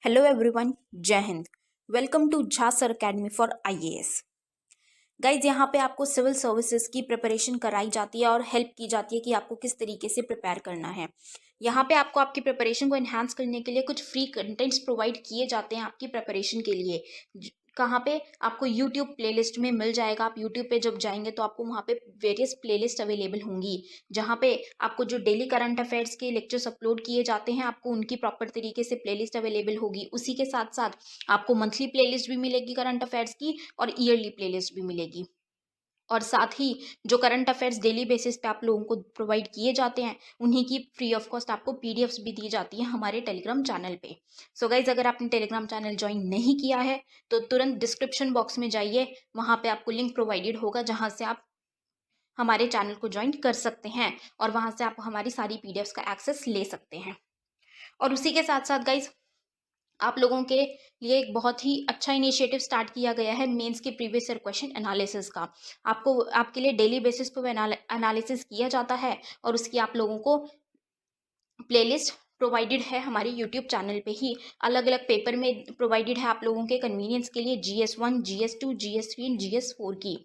Hello everyone, जय हिंद। Welcome to Jha sir academy for IAS. Guys, यहाँ पे आपको सिविल सर्विसेज की प्रिपरेशन कराई जाती है और हेल्प की जाती है कि आपको किस तरीके से प्रिपेयर करना है। यहाँ पे आपको आपकी प्रिपरेशन को एनहांस करने के लिए कुछ फ्री कंटेंट्स प्रोवाइड किए जाते हैं आपकी प्रिपरेशन के लिए। कहाँ पे आपको यूट्यूब प्लेलिस्ट में मिल जाएगा। आप यूट्यूब पे जब जाएंगे तो आपको वहाँ पे वेरियस प्लेलिस्ट अवेलेबल होंगी, जहाँ पे आपको जो डेली करंट अफेयर्स के लेक्चर्स अपलोड किए जाते हैं आपको उनकी प्रॉपर तरीके से प्लेलिस्ट अवेलेबल होगी। उसी के साथ साथ आपको मंथली प्लेलिस्ट भी मिलेगी करंट अफेयर्स की और ईयरली प्लेलिस्ट भी मिलेगी। और साथ ही जो करंट अफेयर्स डेली बेसिस पे आप लोगों को प्रोवाइड किए जाते हैं उन्हीं की फ्री ऑफ कॉस्ट आपको पीडीएफ्स भी दी जाती है हमारे टेलीग्राम चैनल पे। सो गाइज, अगर आपने टेलीग्राम चैनल ज्वाइन नहीं किया है तो तुरंत डिस्क्रिप्शन बॉक्स में जाइए, वहाँ पे आपको लिंक प्रोवाइडेड होगा जहाँ से आप हमारे चैनल को ज्वाइन कर सकते हैं और वहाँ से आप हमारी सारी पीडीएफ्स का एक्सेस ले सकते हैं। और उसी के साथ साथ गाइज, आप लोगों के लिए एक बहुत ही अच्छा इनिशिएटिव स्टार्ट किया गया है मेंस के प्रीवियस ईयर क्वेश्चन एनालिसिस का। आपको आपके लिए डेली बेसिस पर एनालिसिस किया जाता है और उसकी आप लोगों को प्लेलिस्ट प्रोवाइडेड है हमारे यूट्यूब चैनल पे ही। अलग अलग पेपर में प्रोवाइडेड है आप लोगों के कन्वीनियंस के लिए, GS1, GS2, GS3 and GS4 की।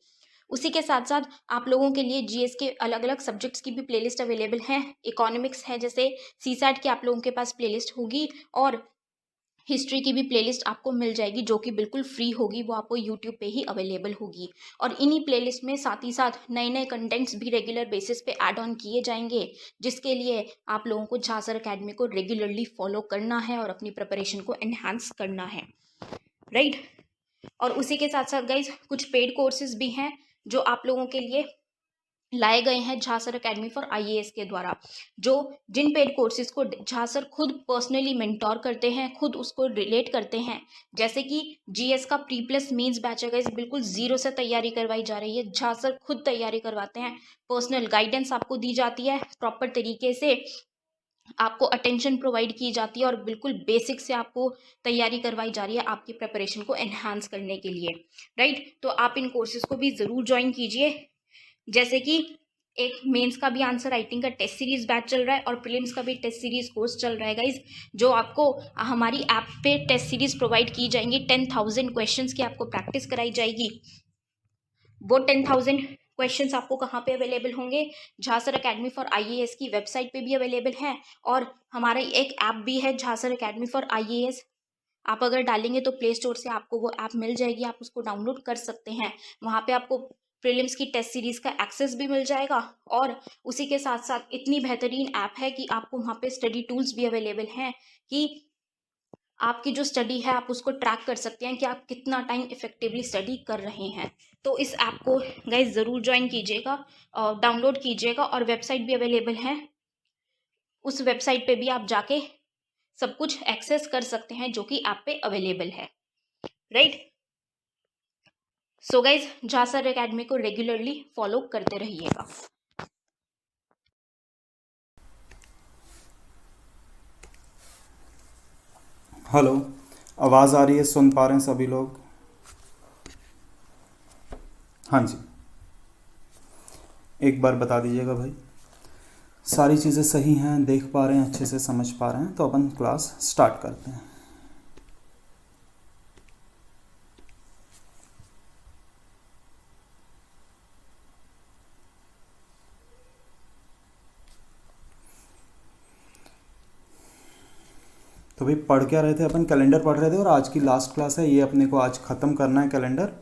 उसी के साथ साथ आप लोगों के लिए जीएस के अलग अलग सब्जेक्ट्स की भी प्लेलिस्ट अवेलेबल है। इकोनॉमिक्स है, जैसे सीसैट की आप लोगों के पास प्लेलिस्ट होगी और हिस्ट्री की भी प्लेलिस्ट आपको मिल जाएगी जो कि बिल्कुल फ्री होगी, वो आपको यूट्यूब पे ही अवेलेबल होगी। और इन्हीं प्लेलिस्ट में साथ ही साथ नए नए कंटेंट्स भी रेगुलर बेसिस पे ऐड ऑन किए जाएंगे, जिसके लिए आप लोगों को झा सर अकेडमी को रेगुलरली फॉलो करना है और अपनी प्रिपरेशन को एनहांस करना है, राइट। और उसी के साथ साथ गाइज, कुछ पेड कोर्सेज भी हैं जो आप लोगों के लिए लाए गए हैं Jha sir academy for IAS के द्वारा, जो जिन पेड कोर्सेज को झा सर खुद पर्सनली मेंटोर करते हैं, खुद उसको रिलेट करते हैं। जैसे कि जीएस का प्री प्लस मेंस बैच है गाइस, बिल्कुल जीरो से तैयारी करवाई जा रही है। झा सर खुद तैयारी करवाते हैं, पर्सनल गाइडेंस आपको दी जाती है, प्रॉपर तरीके से आपको अटेंशन प्रोवाइड की जाती है और बिल्कुल बेसिक से आपको तैयारी करवाई जा रही है आपकी प्रिपरेशन को एनहांस करने के लिए, राइट। तो आप इन कोर्सेज को भी ज़रूर ज्वाइन कीजिए। जैसे कि एक मेंस का भी आंसर राइटिंग का टेस्ट सीरीज बैच चल रहा है और प्रीलिम्स का भी टेस्ट सीरीज कोर्स चल रहा है गाइज, जो आपको हमारी ऐप पे टेस्ट सीरीज प्रोवाइड की जाएंगी। 10,000 क्वेश्चंस की आपको प्रैक्टिस कराई जाएगी। वो 10,000 क्वेश्चंस आपको कहाँ पे अवेलेबल होंगे? Jha sir academy for IAS की वेबसाइट पे भी अवेलेबल है और हमारा एक ऐप भी है Jha sir academy for IAS. आप अगर डालेंगे तो प्ले स्टोर से आपको वो ऐप मिल जाएगी, आप उसको डाउनलोड कर सकते हैं। वहाँ पे आपको प्रीलिम्स की टेस्ट सीरीज का एक्सेस भी मिल जाएगा और उसी के साथ साथ इतनी बेहतरीन ऐप है कि आपको वहाँ पे स्टडी टूल्स भी अवेलेबल हैं कि आपकी जो स्टडी है आप उसको ट्रैक कर सकते हैं कि आप कितना टाइम इफेक्टिवली स्टडी कर रहे हैं। तो इस ऐप को गाइज ज़रूर ज्वाइन कीजिएगा, डाउनलोड कीजिएगा और वेबसाइट भी अवेलेबल है। उस वेबसाइट पे भी आप जाके सब कुछ एक्सेस कर सकते हैं जो कि ऐप पे अवेलेबल है, right. So guys, Jha sir academy को रेगुलरली फॉलो करते रहिएगा। हेलो, आवाज़ आ रही है? सुन पा रहे हैं सभी लोग? हाँ जी, एक बार बता दीजिएगा भाई। सारी चीज़ें सही हैं, देख पा रहे हैं, अच्छे से समझ पा रहे हैं? तो अपन क्लास स्टार्ट करते हैं। तो भाई पढ़ क्या रहे थे अपन? कैलेंडर पढ़ रहे थे और आज की लास्ट क्लास है ये, अपने को आज ख़त्म करना है कैलेंडर।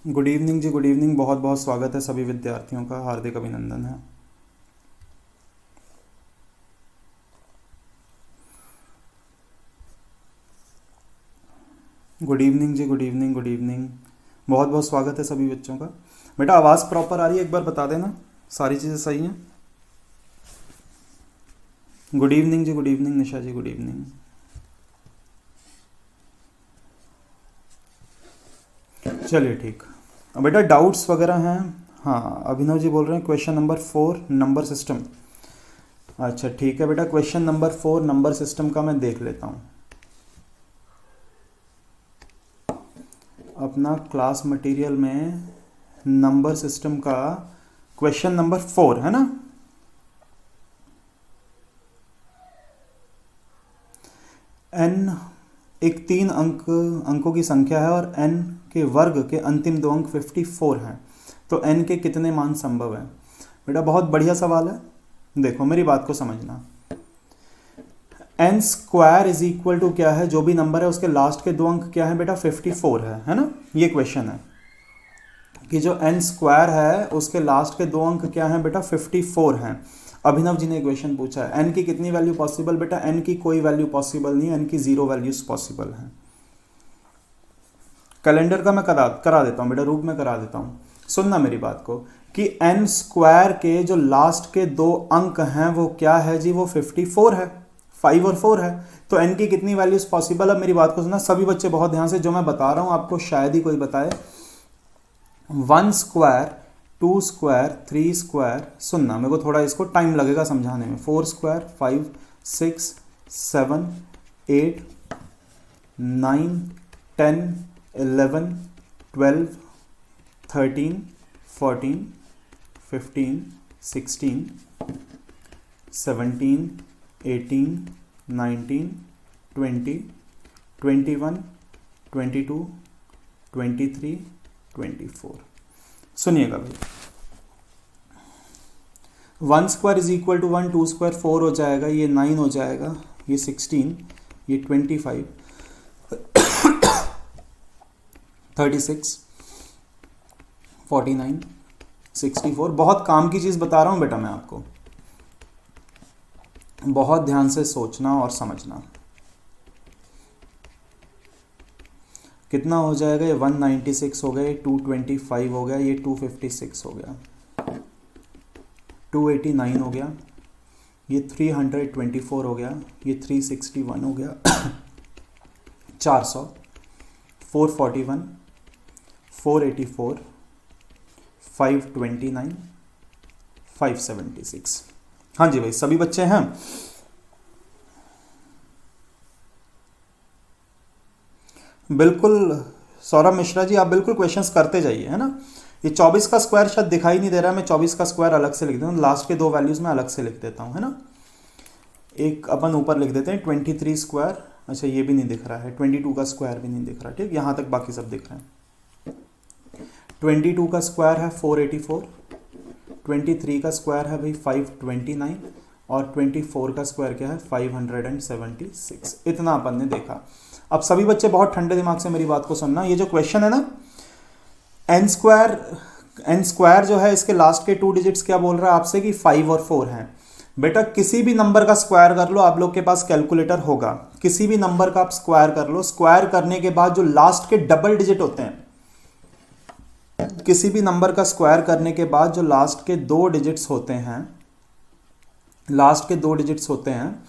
गुड इवनिंग जी, गुड इवनिंग। बहुत बहुत स्वागत है सभी विद्यार्थियों का, हार्दिक अभिनंदन है। गुड इवनिंग जी, गुड इवनिंग, गुड इवनिंग। बहुत बहुत स्वागत है सभी बच्चों का। बेटा आवाज़ प्रॉपर आ रही है? एक बार बता देना सारी चीज़ें सही हैं। गुड इवनिंग जी, गुड इवनिंग। निशा जी, गुड इवनिंग। चलिए ठीक। अब बेटा डाउट्स वगैरह हैं? हाँ, अभिनव जी बोल रहे हैं क्वेश्चन नंबर 4 नंबर सिस्टम। अच्छा ठीक है बेटा, क्वेश्चन नंबर 4 नंबर सिस्टम का मैं देख लेता हूँ। अपना क्लास मटेरियल में नंबर सिस्टम का क्वेश्चन नंबर 4 है ना। n एक 3 अंकों की संख्या है और n के वर्ग के अंतिम 2 अंक 54 हैं, तो n के कितने मान संभव हैं? बेटा बहुत बढ़िया सवाल है, देखो मेरी बात को समझना। n square is equal to क्या है, जो भी नंबर है उसके लास्ट के 2 अंक क्या है बेटा, 54 है ना। ये क्वेश्चन है कि जो n स्क्वायर है उसके लास्ट के 2 अंक क्या है बेटा, 54 हैं। अभिनव जी ने क्वेश्चन पूछा है n की कितनी वैल्यू पॉसिबल, बेटा n की कोई वैल्यू पॉसिबल नहीं है, n की 0 वैल्यूज पॉसिबल है। कैलेंडर का मैं करा देता हूँ बेटा, रूप में करा देता हूँ, सुनना मेरी बात को, कि n स्क्वायर के जो लास्ट के 2 अंक हैं वो क्या है जी, वो 54 है, 5 और 4 है। तो n की कितनी वैल्यूज पॉसिबल है, मेरी बात को सुनना सभी बच्चे बहुत ध्यान से, जो मैं बता रहा हूँ आपको शायद ही कोई बताए। 1 स्क्वायर, 2 स्क्वायर, 3 स्क्वायर, सुनना मेरे को थोड़ा इसको टाइम लगेगा समझाने में, 4 स्क्वायर, 5, 6, 7, 8, 9, 10, 11, 12, 13, 14, 15, 16, 17, 18, 19, 20, 21, 22, 23, 24। सुनिएगा भाई, 1 square is equal to 1, 2 square 4 हो जाएगा, ये 9 हो जाएगा, ये 16, ये 25, 36, 49, 64। बहुत काम की चीज़ बता रहा हूँ बेटा मैं आपको, बहुत ध्यान से सोचना और समझना। कितना हो जाएगा, ये 196 हो गया, ये 225 हो गया, ये 256 हो गया, 289 हो गया, ये 324 हो गया, ये 361 हो गया, 400, 441, 484, 529, 576। हाँ जी भाई, सभी बच्चे हैं? बिल्कुल सौरभ मिश्रा जी, आप बिल्कुल क्वेश्चंस करते जाइए, है ना। ये 24 का स्क्वायर शायद दिखाई नहीं दे रहा है, मैं 24 का स्क्वायर अलग से लिख देता हूँ, लास्ट के 2 वैल्यूज में अलग से लिख देता हूँ, है ना। एक अपन ऊपर लिख देते हैं 23 स्क्वायर, अच्छा ये भी नहीं दिख रहा है, 22 का स्क्वायर भी नहीं दिख रहा, ठीक, यहाँ तक बाकी सब दिख रहे हैं। 22 का स्क्वायर है 484, 23 का स्क्वायर है भाई 529 और 24 का स्क्वायर क्या है 576। इतना अपन ने देखा। अब सभी बच्चे बहुत ठंडे दिमाग से मेरी बात को सुनना, ये जो क्वेश्चन है ना, एन स्क्वायर जो है इसके लास्ट के 2 डिजिट्स क्या बोल रहा है आपसे कि 5 और 4 हैं। बेटा किसी भी नंबर का स्क्वायर कर लो, आप लोग के पास कैलकुलेटर होगा, किसी भी नंबर का आप स्क्वायर कर लो, स्क्वायर करने के बाद जो लास्ट के डबल डिजिट होते हैं, किसी भी नंबर का स्क्वायर करने के बाद जो लास्ट के 2 डिजिट्स होते हैं, लास्ट के 2 डिजिट्स होते हैं,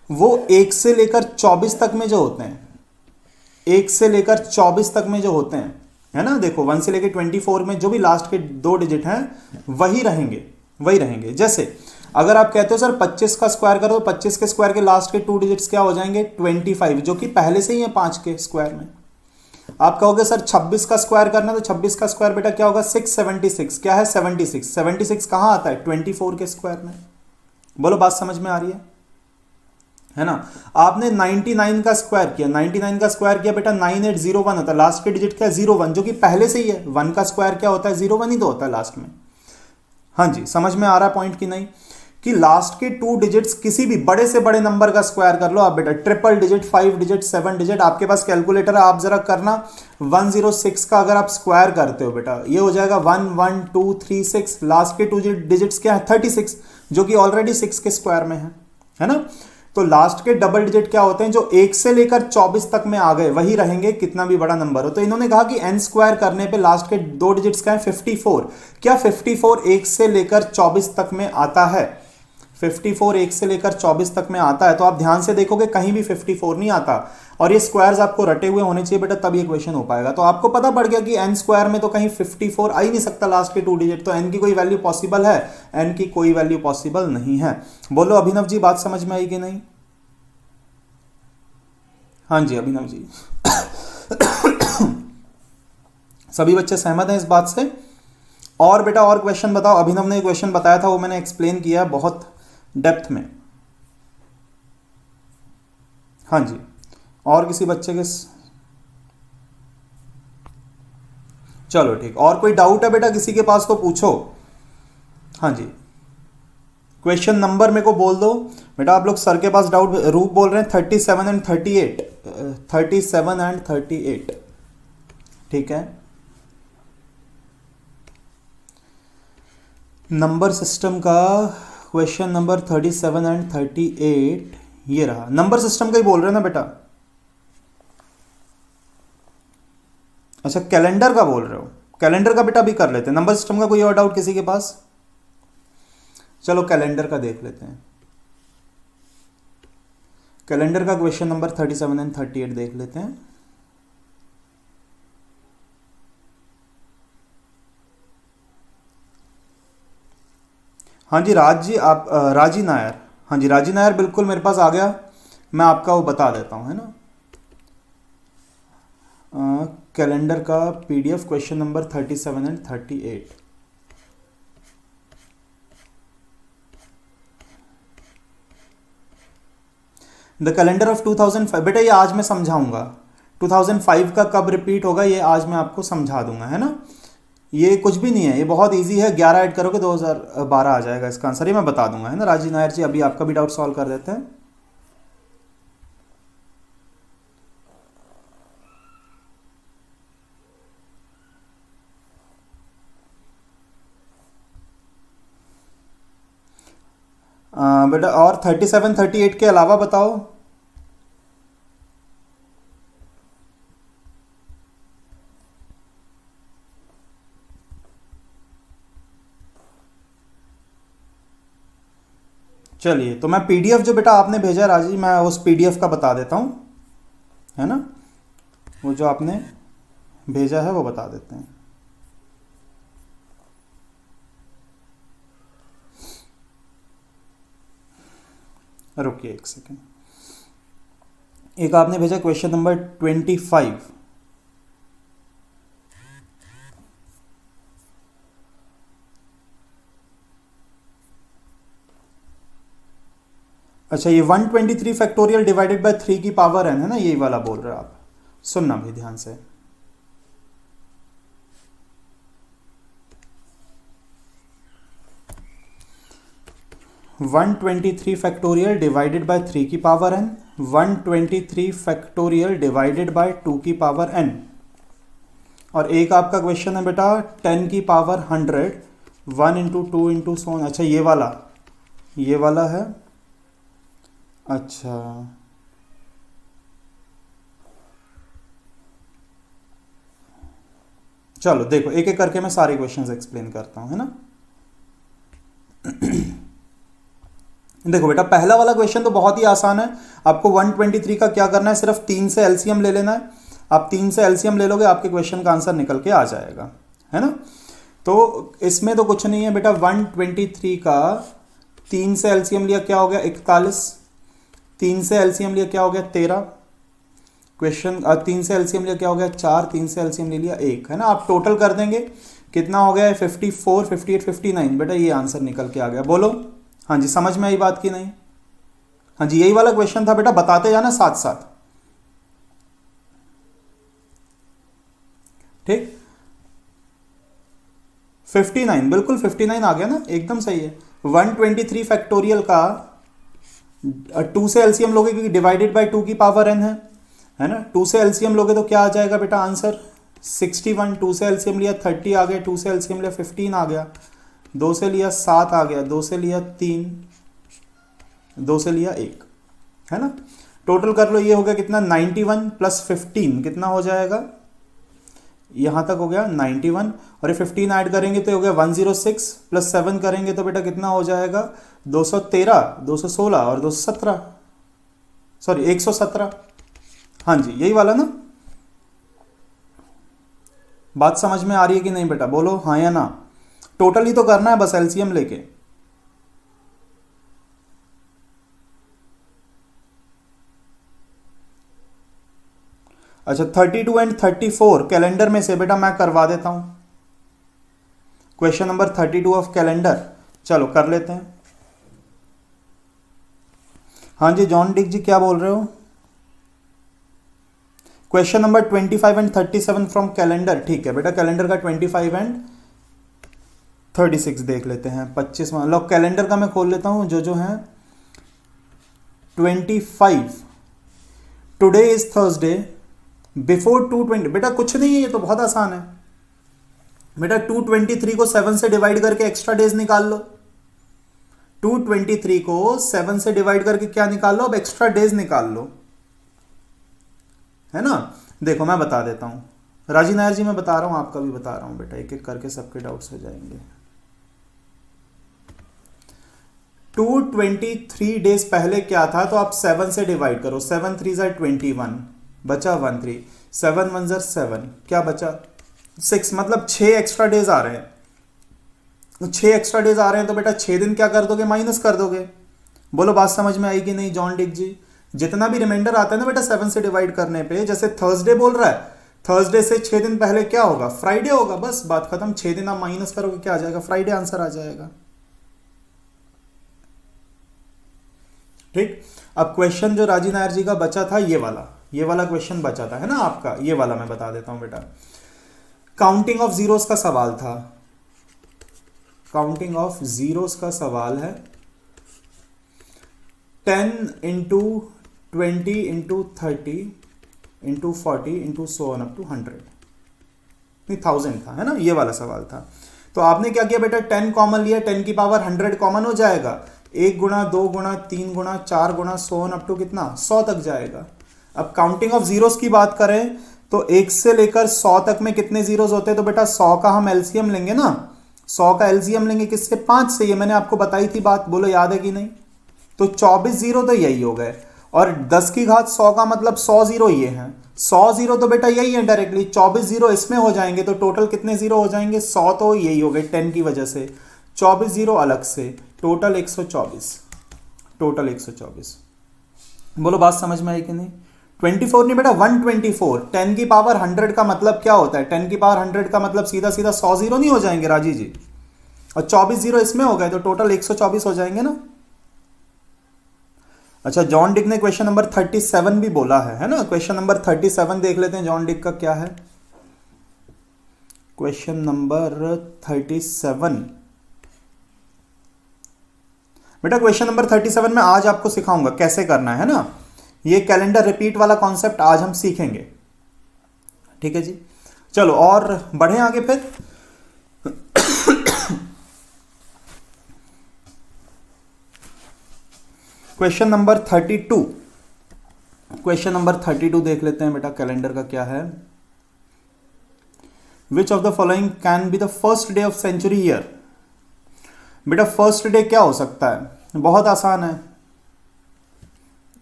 वो 1 से लेकर 24 तक में जो होते हैं, 1 से लेकर 24 तक में जो होते हैं, है ना। देखो 1 से लेकर 24 में जो भी लास्ट के 2 डिजिट हैं वही रहेंगे। जैसे अगर आप कहते हो सर 25 का स्क्वायर करो, 25 के स्क्वायर के लास्ट के 2 डिजिट्स क्या हो जाएंगे 25, जो कि पहले से ही है 5 के स्क्वायर में। आप कहोगे सर 26 का स्क्वायर करना, तो 26 का स्क्वायर बेटा क्या होगा 676, क्या है 76 कहां आता है 24 के स्क्वायर में। बोलो बात समझ में आ रही है ना। आपने 99 का स्क्वायर किया, 99 का स्क्वायर किया बेटा 9801 होता है, लास्ट के डिजिट क्या है 01, जो कि पहले से ही है। 1 का स्क्वायर क्या होता है 01 ही तो होता है लास्ट में। हाँ जी, समझ में आ रहा है पॉइंट की नहीं, कि लास्ट के 2 डिजिट्स किसी भी बड़े से बड़े नंबर का स्क्वायर कर लो आप बेटा, ट्रिपल डिजिट, 5 डिजिट, 7 डिजिट, आपके पास कैलकुलेटर है, आप जरा करना। 106 का अगर आप स्क्वायर करते हो बेटा, ये हो जाएगा 11236, लास्ट के 2 डिजिट्स क्या है 36, जो कि ऑलरेडी 6 के स्क्वायर में है ना। तो लास्ट के डबल डिजिट क्या होते हैं, जो 1 से लेकर 24 तक में आ गए वही रहेंगे, कितना भी बड़ा नंबर हो। तो इन्होंने कहा कि n स्क्वायर करने पे लास्ट के 2 डिजिट्स क्या है 54, क्या 54 1 से लेकर 24 तक में आता है, 54 1 से लेकर 24 तक में आता है। तो आप ध्यान से देखोगे कहीं भी 54 नहीं आता, और ये स्क्वायर्स आपको रटे हुए होने चाहिए बेटा, तब ये क्वेश्चन हो पाएगा। तो आपको पता पड़ गया कि n स्क्वायर में तो कहीं 54 आ ही नहीं सकता लास्ट के 2 डिजिट, तो n की कोई वैल्यू पॉसिबल है, n की कोई वैल्यू पॉसिबल नहीं है। बोलो अभिनव जी बात समझ में आई कि नहीं। हाँ जी अभिनव जी सभी बच्चे सहमत हैं इस बात से। और बेटा और क्वेश्चन बताओ, अभिनव ने क्वेश्चन बताया था वो मैंने एक्सप्लेन किया बहुत डेप्थ में। हाँ जी, और किसी बच्चे के चलो ठीक, और कोई डाउट है बेटा किसी के पास तो पूछो। हाँ जी, क्वेश्चन नंबर मेरे को बोल दो बेटा। आप लोग सर के पास डाउट, रूप बोल रहे हैं 37 एंड 38, 37 एंड 38, ठीक है। नंबर सिस्टम का क्वेश्चन नंबर 37 एंड 38 ये रहा। नंबर सिस्टम का ही बोल रहे हैं ना बेटा? अच्छा, कैलेंडर का बोल रहे हो? कैलेंडर का बेटा भी कर लेते हैं। नंबर सिस्टम का कोई और डाउट किसी के पास? चलो कैलेंडर का देख लेते हैं। कैलेंडर का क्वेश्चन नंबर 37 एंड 38 देख लेते हैं। हाँ जी राज जी, आप राजी नायर, हाँ जी राजी नायर, बिल्कुल मेरे पास आ गया। मैं आपका वो बता देता हूँ, है ना। कैलेंडर का PDF question number 37 and 38। The calendar of 2005, बेटा ये आज मैं समझाऊंगा। 2005 का कब रिपीट होगा ये आज मैं आपको समझा दूंगा, है ना। ये कुछ भी नहीं है, ये बहुत इजी है। 11 ऐड करोगे 2012 आ जाएगा इसका आंसर, ये मैं बता दूंगा, है ना राजी नायर जी। अभी आपका भी डाउट सॉल्व कर देते हैं। बेटा और 37 38 के अलावा बताओ। चलिए, तो मैं पीडीएफ जो बेटा आपने भेजा है राजी, मैं उस पीडीएफ का बता देता हूँ, है ना। वो जो आपने भेजा है वो बता देते हैं। रुकिए एक सेकेंड। एक आपने भेजा क्वेश्चन नंबर 25। अच्छा, ये 123 फैक्टोरियल डिवाइडेड बाय 3 की पावर n है ना, यही वाला बोल रहे हो आप। सुनना भी ध्यान से। वन 123 फैक्टोरियल डिवाइडेड बाय 3 की power n, 123 factorial divided by 2 की पावर n, और एक आपका क्वेश्चन है बेटा 10 की पावर 100, 1 इंटू 2 इंटू सोन। अच्छा ये वाला है। अच्छा चलो देखो, एक एक करके मैं सारे क्वेश्चंस एक्सप्लेन करता हूं, है ना। देखो बेटा, पहला वाला क्वेश्चन तो बहुत ही आसान है। आपको 123 का क्या करना है, सिर्फ 3 से एलसीएम ले लेना है। आप 3 से एलसीएम ले लोगे, आपके क्वेश्चन का आंसर निकल के आ जाएगा, है ना। तो इसमें तो कुछ नहीं है बेटा। 123 का 3 से एलसीएम लिया क्या हो गया 41, 3 से एलसीएम लिया क्या हो गया 13, क्वेश्चन 3 से एलसीएम लिया क्या हो गया 4, 3 से एलसीएम ले लिया 1, है ना। आप टोटल कर देंगे, कितना हो गया 54, 58, 59, बेटा ये आंसर निकल के आ गया। बोलो हाँ जी, समझ में आई बात की नहीं? हाँ जी, यही वाला क्वेश्चन था बेटा, बताते जाना साथ साथ, ठीक। 59, बिल्कुल 59 आ गया ना, एकदम सही है। 123 फैक्टोरियल का 2 से एलसीएम लोगे क्योंकि डिवाइडेड बाय 2 की पावर n है ना। 2 से एलसीएम लोगे तो क्या आ जाएगा बेटा आंसर 61। 2 से एलसीएम लिया 30 आ गया, 2 से एलसीएम लिया 15 आ गया, 2 से लिया 7 आ गया, 2 से लिया 3, 2 से लिया 1, है ना। टोटल कर लो, ये हो गया कितना 91 प्लस 15 कितना हो जाएगा, यहां तक हो गया 91, और ये 15 ऐड करेंगे तो हो गया 106, प्लस 7 करेंगे तो बेटा कितना हो जाएगा 213, 216 और 217, सॉरी 117। हाँ जी, यही वाला ना। बात समझ में आ रही है कि नहीं बेटा? बोलो हाँ या ना। टोटल ही तो करना है बस एलसीएम लेके। अच्छा 32 एंड 34 कैलेंडर में से बेटा मैं करवा देता हूं, क्वेश्चन नंबर 32 ऑफ कैलेंडर। चलो कर लेते हैं। हाँ जी जॉन डिक जी क्या बोल रहे हो? Question number 25 and 37 from calendar. ठीक है बेटा, कैलेंडर का 25 एंड 36 देख लेते हैं। 25 लो कैलेंडर का मैं खोल लेता हूं जो है 25। Today is Thursday, before 220। बेटा कुछ नहीं है, ये तो बहुत आसान है बेटा। 223 को 7 से डिवाइड करके एक्स्ट्रा डेज निकाल लो। 223 को 7 से डिवाइड करके क्या निकाल लो, अब एक्स्ट्रा डेज निकाल लो, है ना। देखो मैं बता देता हूं राजी नायर जी, मैं बता रहा हूं, आपका भी बता रहा हूं बेटा, एक एक करके सबके डाउट्स हो जाएंगे। 223 डेज पहले क्या था, तो आप 7 से डिवाइड करो। 7 3 ज़ा 21, बचा 1 3, 7 1 ज़ा 7, क्या बचा 6, मतलब 6 एक्स्ट्रा डेज आ रहे हैं। तो 6 एक्स्ट्रा डेज आ रहे हैं तो बेटा 6 दिन क्या कर दोगे, माइनस कर दोगे। बोलो बात समझ में आई कि नहीं जॉन डिक जी। जितना भी रिमाइंडर आता है ना बेटा 7 से डिवाइड करने पे, जैसे थर्सडे बोल रहा है, थर्सडे से 6 दिन पहले क्या होगा, फ्राइडे होगा, बस बात खत्म। 6 दिन आप माइनस करोगे, क्या आ जाएगा, फ्राइडे आंसर आ जाएगा। ठीक, अब क्वेश्चन जो राजी नायर जी का बचा था, ये वाला क्वेश्चन बचा था, है ना आपका, ये वाला मैं बता देता हूं बेटा। काउंटिंग ऑफ जीरोस का सवाल था, काउंटिंग ऑफ जीरोस का सवाल है। 10 into 20 into 30 into 40 into so on up to 100, नहीं 1000 था, है ना, ये वाला सवाल था। तो आपने क्या किया बेटा, 10 कॉमन लिया, 10 की पावर 100 कॉमन हो जाएगा, 1 गुणा 2 गुणा 3 गुणा 4 गुणा सो ऑन अप टू कितना, 100 तक जाएगा। अब काउंटिंग ऑफ जीरोस की बात करें तो 1 से लेकर 100 तक में कितने जीरोस होते हैं, तो बेटा 100 का हम एलसीएम लेंगे ना, 100 का एलसीएम लेंगे किससे, 5 से। ये मैंने आपको बताई थी बात, बोलो याद है कि नहीं। तो 24 जीरो तो यही हो गए, और 10 की घात 100 का मतलब 100 जीरो ये हैं, 100 जीरो तो बेटा यही है डायरेक्टली। 24 जीरो इसमें हो जाएंगे तो टोटल कितने जीरो हो जाएंगे, 100 तो यही हो गए 10 की वजह से, 24 जीरो अलग से, टोटल 124, टोटल 124। बोलो बात समझ में आई कि नहीं। 24 नहीं बेटा 124, 10 की पावर 100 का मतलब क्या होता है, 10 की पावर 100 का मतलब सीधा सीधा 100 जीरो नहीं हो जाएंगे राजी जी, और 24 जीरो इसमें हो गए तो टोटल 124 हो जाएंगे ना। अच्छा, जॉन डिक ने क्वेश्चन नंबर 37 भी बोला है ना। क्वेश्चन नंबर 37 देख लेते हैं जॉन डिक का क्या है। क्वेश्चन नंबर 37 बेटा, क्वेश्चन नंबर 37 में आज आपको सिखाऊंगा कैसे करना है ना। ये कैलेंडर रिपीट वाला कॉन्सेप्ट आज हम सीखेंगे, ठीक है जी। चलो और बढ़े आगे फिर। क्वेश्चन नंबर 32, क्वेश्चन नंबर 32 देख लेते हैं बेटा कैलेंडर का क्या है। Which of the following can be the first day of century year. बेटा फर्स्ट डे क्या हो सकता है, बहुत आसान है,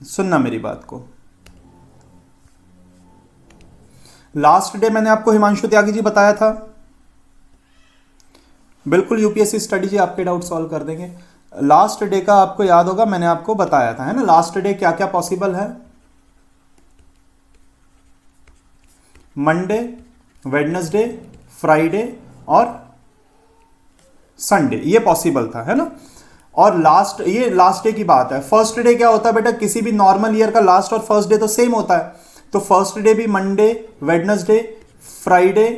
सुनना मेरी बात को। लास्ट डे मैंने आपको हिमांशु त्यागी जी बताया था, बिल्कुल यूपीएससी स्टडी जी आपके डाउट सॉल्व कर देंगे। लास्ट डे का आपको याद होगा, मैंने आपको बताया था, है ना, लास्ट डे क्या क्या पॉसिबल है। मंडे, वेडनेसडे, फ्राइडे और संडे, ये पॉसिबल था, है ना। और ये लास्ट डे की बात है। फर्स्ट डे क्या होता है बेटा, किसी भी नॉर्मल ईयर का लास्ट और फर्स्ट डे तो सेम होता है, तो फर्स्ट डे भी मंडे, वेडनेसडे, फ्राइडे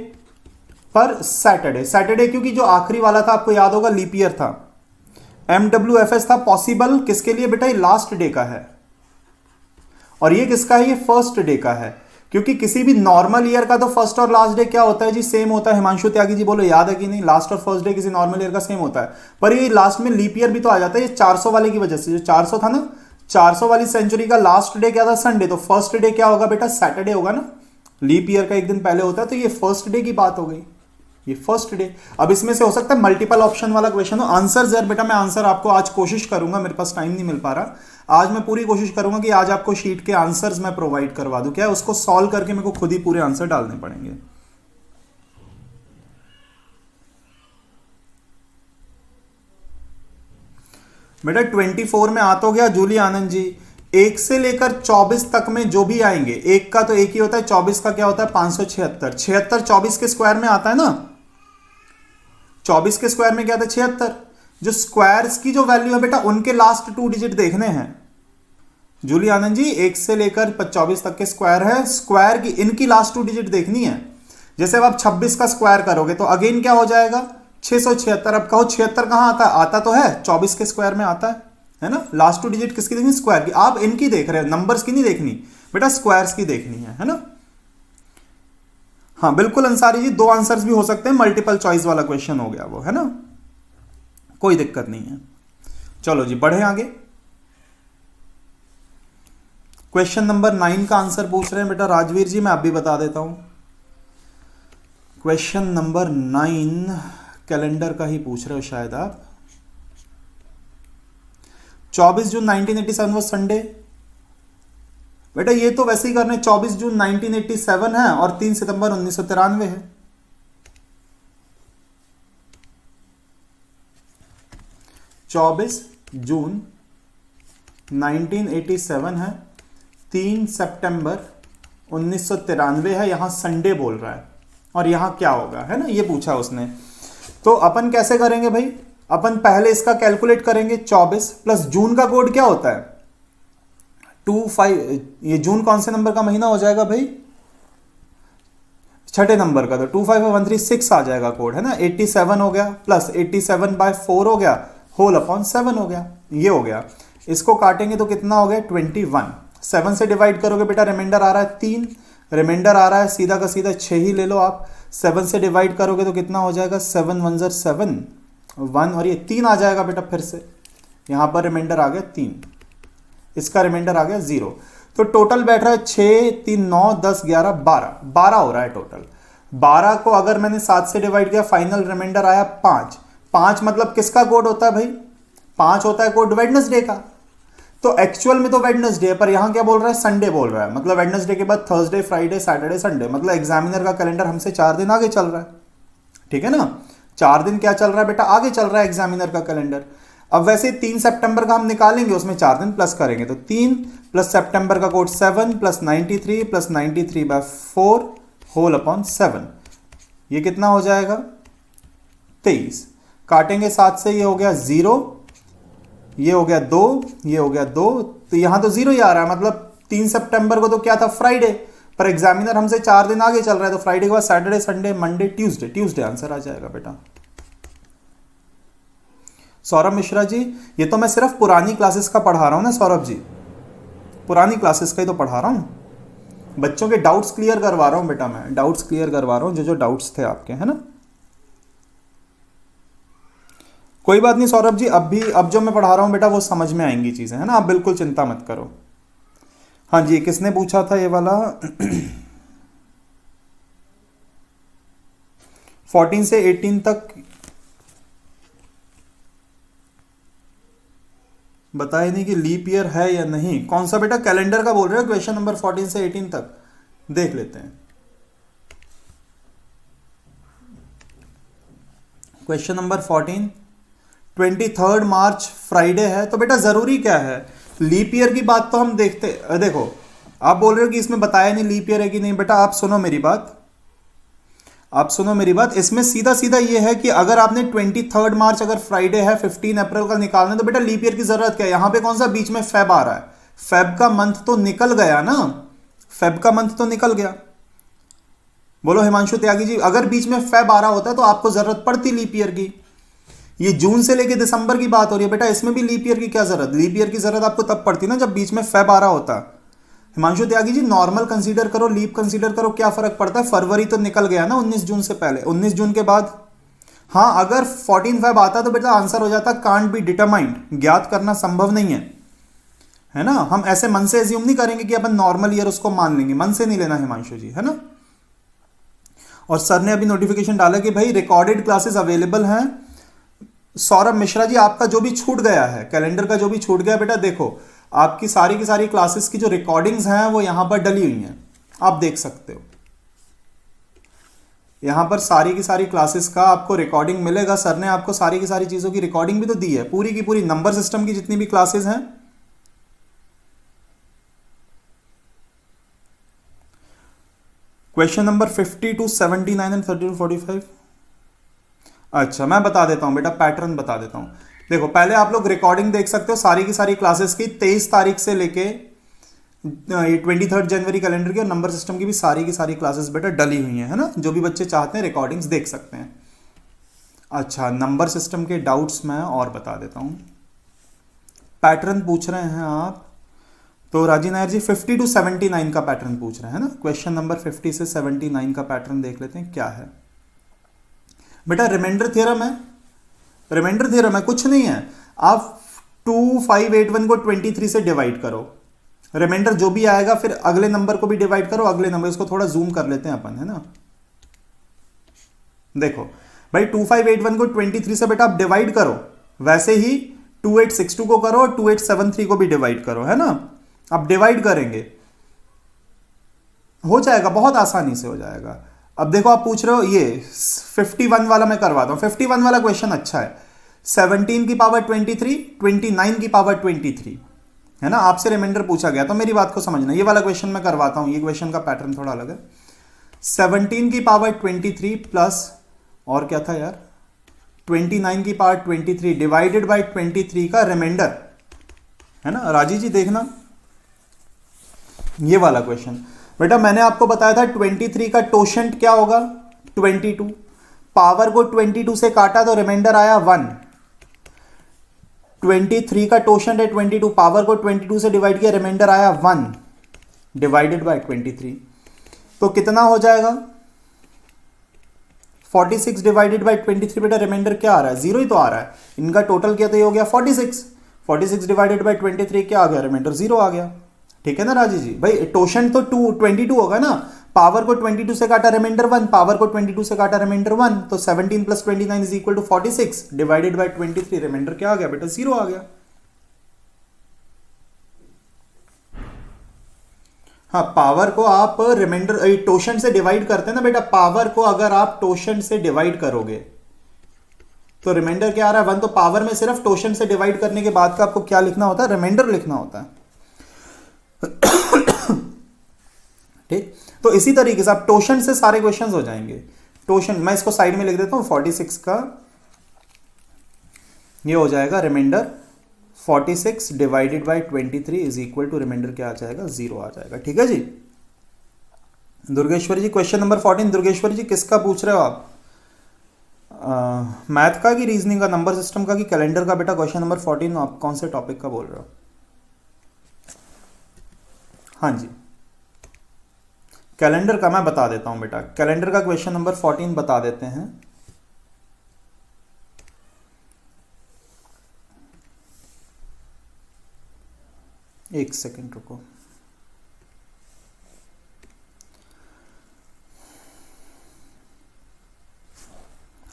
पर सैटरडे क्योंकि जो आखिरी वाला था आपको याद होगा लीप ईयर था, MWFS था। पॉसिबल किसके लिए बेटा, ये लास्ट डे का है, और ये किसका है, ये फर्स्ट डे का है, क्योंकि किसी भी नॉर्मल ईयर का तो फर्स्ट और लास्ट डे क्या होता है जी, सेम होता है। हिमांशु त्यागी जी बोलो याद है कि नहीं, लास्ट और फर्स्ट डे किसी नॉर्मल ईयर का सेम होता है, पर ये लास्ट में लीप ईयर भी तो आ जाता है, ये 400 वाले की वजह से। जो 400 था ना, 400 वाली सेंचुरी का लास्ट डे क्या था, संडे, तो फर्स्ट डे क्या होगा बेटा, सैटरडे होगा ना, लीप ईयर का एक दिन पहले होता है, तो ये फर्स्ट डे की बात हो गई, ये फर्स्ट डे। अब इसमें से हो सकता है मल्टीपल ऑप्शन वाला क्वेश्चन हो। आंसर यार बेटा मैं आंसर आपको आज कोशिश करूंगा, मेरे पास टाइम नहीं मिल पा रहा, आज मैं पूरी कोशिश करूंगा कि आज आपको शीट के आंसर्स मैं प्रोवाइड करवा दूं। क्या है, उसको सॉल्व करके मेरे को खुद ही पूरे आंसर डालने पड़ेंगे। बेटा 24 में आ तो गया जूली आनंद जी। 1 से लेकर 24 तक में जो भी आएंगे, एक का तो एक ही होता है, 24 का क्या होता है 576। 76 24 के स्क्वायर में आता है ना, 24 के स्क्वायर में क्या था 76। जो स्क्वायर्स की जो वैल्यू है बेटा, उनके लास्ट 2 डिजिट देखने हैं, जूली आनंद जी 1 से लेकर 24 तक के स्क्वायर है, स्क्वायर की इनकी लास्ट 2 डिजिट देखनी है। जैसे अब आप 26 का स्क्वायर करोगे तो अगेन क्या हो जाएगा 676। अब कहो 76 कहां आता है, आता तो है 24 के स्क्वायर में आता है ना। लास्ट 2 डिजिट किसकी देखनी, स्क्वायर की। आप इनकी देख रहे हो, नंबर्स की नहीं देखनी बेटा, स्क्वायर्स की देखनी है ना। हाँ बिल्कुल अंसारी जी, 2 आंसर्स भी हो सकते हैं, मल्टीपल चॉइस वाला क्वेश्चन हो गया वो, है ना, कोई दिक्कत नहीं है। चलो जी बढ़े आगे। क्वेश्चन नंबर 9 का आंसर पूछ रहे हैं बेटा राजवीर जी, मैं आप भी बता देता हूं। क्वेश्चन नंबर 9 कैलेंडर का ही पूछ रहे हो शायद आप। 24 जून 1987 वो संडे। बेटा ये तो वैसे ही करना है, 24 जून 1987 है और 3 सितंबर 1993 है। चौबीस जून 1987 है, 3 सितंबर 1993 है, यहां संडे बोल रहा है और यहां क्या होगा, है ना, ये पूछा उसने। तो अपन कैसे करेंगे भाई, अपन पहले इसका कैलकुलेट करेंगे 24 प्लस जून का कोड क्या होता है 25। ये जून कौन से नंबर का महीना हो जाएगा भाई, छठे नंबर का, तो 25136 आ जाएगा कोड, है ना। 87 हो गया प्लस 87/4 हो गया, होल अपॉन 7 हो गया, ये हो गया। इसको काटेंगे तो कितना हो गया 21। 7 से डिवाइड करोगे बेटा, रिमाइंडर आ रहा है 3, रिमाइंडर आ रहा है सीधा का सीधा 6 ही ले लो आप। 7 से डिवाइड करोगे तो कितना हो जाएगा 7 1 ज़र 7 1 और ये 3 आ जाएगा बेटा, फिर से यहां पर रिमाइंडर आ गया 3, इसका रिमाइंडर आ गया 0। तो टोटल बैठ रहा है 6 3 9 10 11 12 हो रहा है टोटल। 12 को अगर मैंने 7 से डिवाइड किया, फाइनल रिमाइंडर आया 5। 5 मतलब किसका कोड होता है भाई, 5 होता है कोड वेडनेसडे का। तो एक्चुअल में तो वेडनेसडे है, पर यहां क्या बोल रहा है संडे बोल रहा है, मतलब वेडनेसडे के बाद थर्सडे फ्राइडे सैटरडे संडे, मतलब एग्जामिनर का कैलेंडर हमसे 4 दिन आगे चल रहा है, ठीक है ना। 4 दिन क्या चल रहा है बेटा, आगे चल रहा है एग्जामिनर का कैलेंडर। अब वैसे 3 सितंबर का हम निकालेंगे, उसमें 4 दिन प्लस करेंगे, तो 3 प्लस सितंबर का code 7 plus 93 plus 93/4 whole upon 7, ये कितना हो जाएगा 23। काटेंगे 7 से, ये हो गया 0, ये हो गया 2, ये हो गया 2, तो यहां तो 0 ही आ रहा है, मतलब 3 सितंबर को तो क्या था फ्राइडे, पर एग्जामिनर हमसे 4 दिन आगे चल रहा है, तो फ्राइडे के बाद Saturday Sunday Monday Tuesday answer आ जाएगा बेटा। सौरभ मिश्रा जी, ये तो मैं सिर्फ पुरानी क्लासेस का पढ़ा रहा हूं ना सौरभ जी, पुरानी क्लासेस का ही तो पढ़ा रहा हूं, बच्चों के डाउट्स क्लियर करवा रहा हूं बेटा, मैं डाउट्स क्लियर करवा रहा हूं, जो डाउट्स थे आपके, है ना। कोई बात नहीं सौरभ जी, अब जो मैं पढ़ा रहा हूं बेटा वो समझ में आएंगी चीजें, है ना, आप बिल्कुल चिंता मत करो। हाँ जी, किसने पूछा था ये वाला 14 से 18 तक बताए नहीं कि लीप ईयर है या नहीं, कौन सा बेटा, कैलेंडर का बोल रहे हो, क्वेश्चन नंबर 14 से 18 तक देख लेते हैं। क्वेश्चन नंबर 14, 23 मार्च फ्राइडे है, तो बेटा जरूरी क्या है, लीप ईयर की बात तो हम देखते, देखो आप बोल रहे हो कि इसमें बताया नहीं लीप ईयर है कि नहीं, बेटा आप सुनो मेरी बात, आप सुनो मेरी बात, इसमें सीधा सीधा ये है कि अगर आपने 23 मार्च अगर फ्राइडे है, 15 अप्रैल का निकालना है, तो बेटा लीप ईयर की जरूरत क्या है, यहां पे कौन सा बीच में फेब आ रहा है, फेब का मंथ तो निकल गया ना, फेब का मंथ तो निकल गया। बोलो हिमांशु त्यागी जी, अगर बीच में फेब आ रहा होता तो आपको जरूरत पड़ती लीप ईयर की। ये जून से लेके दिसंबर की बात हो रही है बेटा, इसमें भी लीप ईयर की क्या जरूरत, लीप ईयर की जरूरत आपको तब पड़ती ना जब बीच में फेब आ रहा होता। हिमांशु त्यागी जी, नॉर्मल कंसीडर करो, लीप कंसीडर करो, क्या फर्क पड़ता है, फरवरी तो निकल गया ना 19 जून से पहले, 19 जून के बाद। हाँ अगर 14 फेब आता तो बेटा आंसर हो जाता कांट बी डिटरमाइंड, ज्ञात करना संभव नहीं है ना। हम ऐसे मन से एज्यूम नहीं करेंगे कि अपन नॉर्मल ईयर उसको मान लेंगे, मन से नहीं लेना हिमांशु जी, है ना। और सर ने अभी नोटिफिकेशन डाला कि भाई रिकॉर्डेड क्लासेस अवेलेबल हैं। सौरभ मिश्रा जी, आपका जो भी छूट गया है, कैलेंडर का जो भी छूट गया बेटा, देखो आपकी सारी की सारी क्लासेस की जो रिकॉर्डिंग्स हैं वो यहां पर डली हुई हैं, आप देख सकते हो, यहां पर सारी की सारी क्लासेस का आपको रिकॉर्डिंग मिलेगा। सर ने आपको सारी की सारी चीजों की रिकॉर्डिंग भी तो दी है, पूरी की पूरी नंबर सिस्टम की जितनी भी क्लासेस हैं। Question number 50 to 79 and 30 to 45। अच्छा मैं बता देता हूं बेटा, पैटर्न बता देता हूं। देखो पहले आप लोग रिकॉर्डिंग देख सकते हो सारी की सारी क्लासेस की, 23 तारीख से लेके ये 23 जनवरी कैलेंडर की और नंबर सिस्टम की सारी क्लासेस बेटा डली हुई हैं, है ना। जो भी बच्चे चाहते हैं रिकॉर्डिंग्स देख सकते हैं। अच्छा, नंबर सिस्टम के डाउट्स मैं और बता देता हूँ। पैटर्न पूछ रहे हैं आप, तो राजी नायर जी 50 टू 79 का पैटर्न पूछ रहे हैं ना। क्वेश्चन नंबर 50 से 79 का पैटर्न देख लेते हैं क्या है। बेटा रिमाइंडर थ्योरम है, रिमाइंडर थ्योरम है, कुछ नहीं है। आप 2581 को 23 से डिवाइड करो, रिमाइंडर जो भी आएगा फिर अगले नंबर को भी डिवाइड करो, अगले नंबर, इसको थोड़ा जूम कर लेते हैं अपन, है ना। देखो भाई 2581 को 23 से बेटा आप डिवाइड करो, वैसे ही 2862 को करो और 2873 को भी डिवाइड करो, है ना। अब डिवाइड करेंगे, हो जाएगा, बहुत आसानी से हो जाएगा। अब देखो आप पूछ रहे हो ये 51 वाला मैं करवाता हूं। 51 वाला क्वेश्चन अच्छा है। 17 की पावर 23, 29 की पावर 23, है ना। आपसे रिमाइंडर पूछा गया तो मेरी बात को समझना, ये वाला क्वेश्चन मैं करवाता हूं। ये क्वेश्चन का पैटर्न थोड़ा अलग है। 17 की पावर 23 प्लस और क्या था यार, 29 की पावर 23 डिवाइडेड बाय 23 का रिमाइंडर, है ना। राजी जी देखना ये वाला क्वेश्चन। बेटा मैंने आपको बताया था 23 का टोशेंट क्या होगा, 22। पावर को 22 से काटा तो रिमाइंडर आया 1। 23 का टोशेंट है 22, पावर को 22 से डिवाइड किया, रिमाइंडर आया 1 डिवाइडेड बाय 23। तो कितना हो जाएगा 46 डिवाइडेड बाय 23। बेटा रिमाइंडर क्या आ रहा है, 0 ही तो आ रहा है। इनका टोटल क्या तो ये हो गया 46। 46 डिवाइडेड बाय 23 क्या आ गया, रिमाइंडर 0 आ गया। ठीक है ना राजी जी। भाई टोशेंट तो 22 होगा ना, पावर को 22 से काटा रिमाइंडर 1, पावर को 22 से काटा रिमाइंडर 1, तो 17 plus 29 is equal to 46 divided by 23, remainder क्या आ गया बेटा, 0 आ गया। हाँ, पावर को आप रिमाइंडर टोशेंट से डिवाइड करते हैं ना बेटा, पावर को अगर आप टोशेंट से डिवाइड करोगे तो रिमाइंडर क्या आ रहा है 1। तो पावर में सिर्फ टोशेंट से डिवाइड करने के बाद का आपको क्या लिखना होता है, रिमाइंडर लिखना होता है। ठीक, तो इसी तरीके से आप टोशेंट से सारे क्वेश्चंस हो जाएंगे। टोशेंट मैं इसको साइड में लिख देता हूं, 46 का ये हो जाएगा remainder 46 divided by 23 is equal to remainder क्या आ जाएगा, 0 आ जाएगा। ठीक है जी। Durgeshwari ji question number 14। दुर्गेश्वरी जी किसका पूछ रहे हो आप, मैथ का कि रीजनिंग का, नंबर सिस्टम का कि कैलेंडर का। बेटा क्वेश्चन नंबर 14 आप कौन से टॉपिक का बोल रहे हो। हाँ जी, कैलेंडर का मैं बता देता हूं बेटा। कैलेंडर का क्वेश्चन नंबर 14 बता देते हैं। एक सेकंड रुको।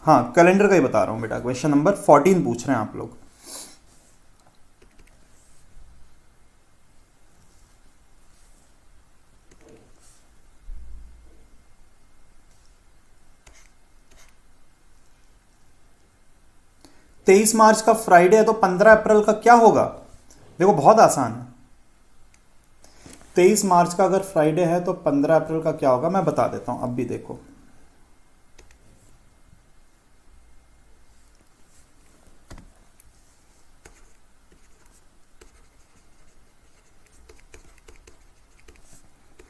हाँ, कैलेंडर का ही बता रहा हूं बेटा। क्वेश्चन नंबर 14 पूछ रहे हैं आप लोग। तेईस मार्च का फ्राइडे है तो 15 अप्रैल का क्या होगा। देखो बहुत आसान है। 23 मार्च का अगर फ्राइडे है तो 15 अप्रैल का क्या होगा, मैं बता देता हूं। अब भी देखो,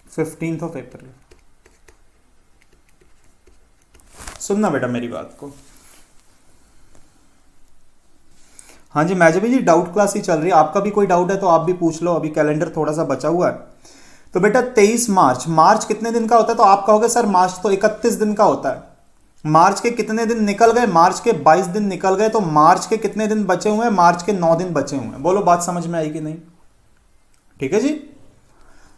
फिफ्टींथ ऑफ अप्रैल। सुनना बेटा मेरी बात को। हाँ जी मैजबी जी, डाउट क्लास ही चल रही है। आपका भी कोई डाउट है तो आप भी पूछ लो, अभी कैलेंडर थोड़ा सा बचा हुआ है। तो बेटा 23 मार्च, मार्च कितने दिन का होता है, तो आप कहोगे सर मार्च तो 31 दिन का होता है। मार्च के कितने दिन निकल गए, मार्च के 22 दिन निकल गए, तो मार्च के कितने दिन बचे हुए हैं, मार्च के 9 दिन बचे हुए हैं। बोलो बात समझ में आई कि नहीं। ठीक है जी।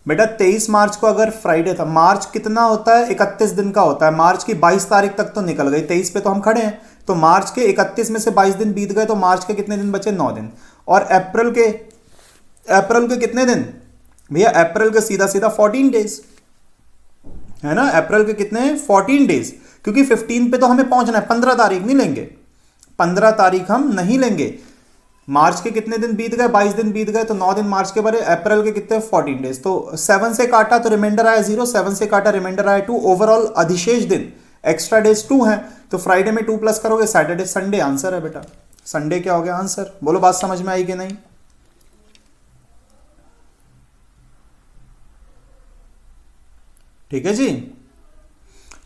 बेटा 23 मार्च को अगर फ्राइडे था, मार्च कितना होता है, 31 दिन का होता है। मार्च की 22 तारीख तक तो निकल गई, 23 पे तो हम खड़े हैं, तो मार्च के 31 में से 22 दिन बीत गए, तो मार्च के कितने दिन बचे, 9 दिन। और अप्रैल के कितने दिन भैया, अप्रैल के सीधा सीधा 14 डेज, है ना। अप्रैल के कितने, 14 डेज, क्योंकि 15 पे तो हमें पहुंचना है। 15 तारीख नहीं लेंगे, 15 तारीख हम नहीं लेंगे। मार्च के कितने दिन बीत गए, 22 दिन बीत गए, तो 9 दिन मार्च के भरे। अप्रैल के कितने, 14 डेज। तो 7 से काटा तो रिमाइंडर आया 0, 7 से काटा रिमाइंडर आया 2। ओवरऑल अधिशेष दिन, एक्स्ट्रा डेज 2 हैं, तो फ्राइडे में 2 प्लस करोगे, सैटरडे संडे आंसर है बेटा। संडे क्या हो गया आंसर। बोलो बात समझ में आई कि नहीं। ठीक है जी,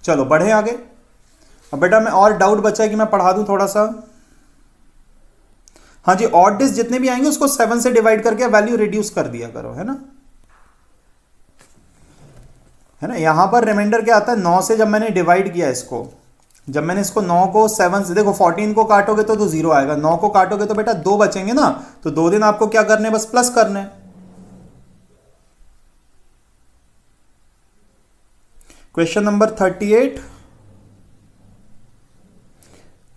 चलो बढ़े आगे। अब बेटा मैं और डाउट बचा है कि मैं पढ़ा दूं थोड़ा सा। हाँ जी, ऑड डिजिट जितने भी आएंगे उसको 7 से डिवाइड करके वैल्यू रिड्यूस कर दिया करो, है ना। यहां पर रिमाइंडर क्या आता है, 9 से जब मैंने डिवाइड किया इसको, जब मैंने इसको 9 को 7 से, देखो 14 को काटोगे तो 0 आएगा, 9 को काटोगे तो बेटा 2 बचेंगे ना, तो 2 दिन आपको क्या करने, बस प्लस करने। क्वेश्चन नंबर 38,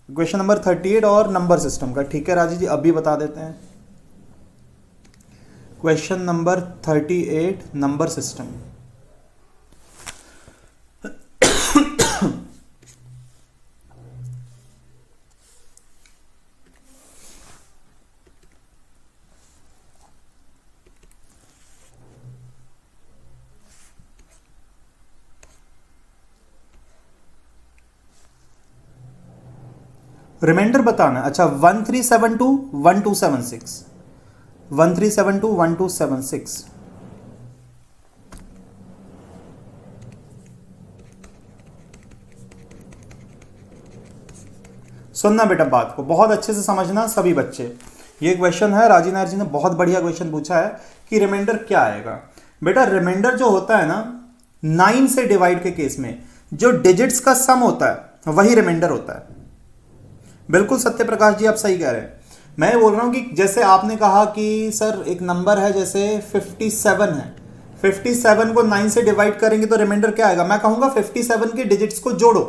क्वेश्चन नंबर 38 और नंबर सिस्टम का, ठीक है राजी जी, अभी बता देते हैं। Question number 38 number system. Remainder बताना, अच्छा 1372 1276, 1372 1276। सुनना बेटा, बात को बहुत अच्छे से समझना सभी बच्चे। ये क्वेश्चन है, राजी नायर जी ने बहुत बढ़िया क्वेश्चन पूछा है कि रिमाइंडर क्या आएगा। बेटा रिमाइंडर जो होता है ना, 9 से डिवाइड के केस में जो डिजिट्स का सम होता है वही रिमाइंडर होता है। बिल्कुल सत्य प्रकाश जी, आप सही कह रहे हैं। मैं ये बोल रहा हूं कि जैसे आपने कहा कि सर एक नंबर है जैसे 57 है, 57 को 9 से डिवाइड करेंगे तो रिमाइंडर क्या आएगा, मैं कहूंगा 57 के डिजिट्स को जोड़ो,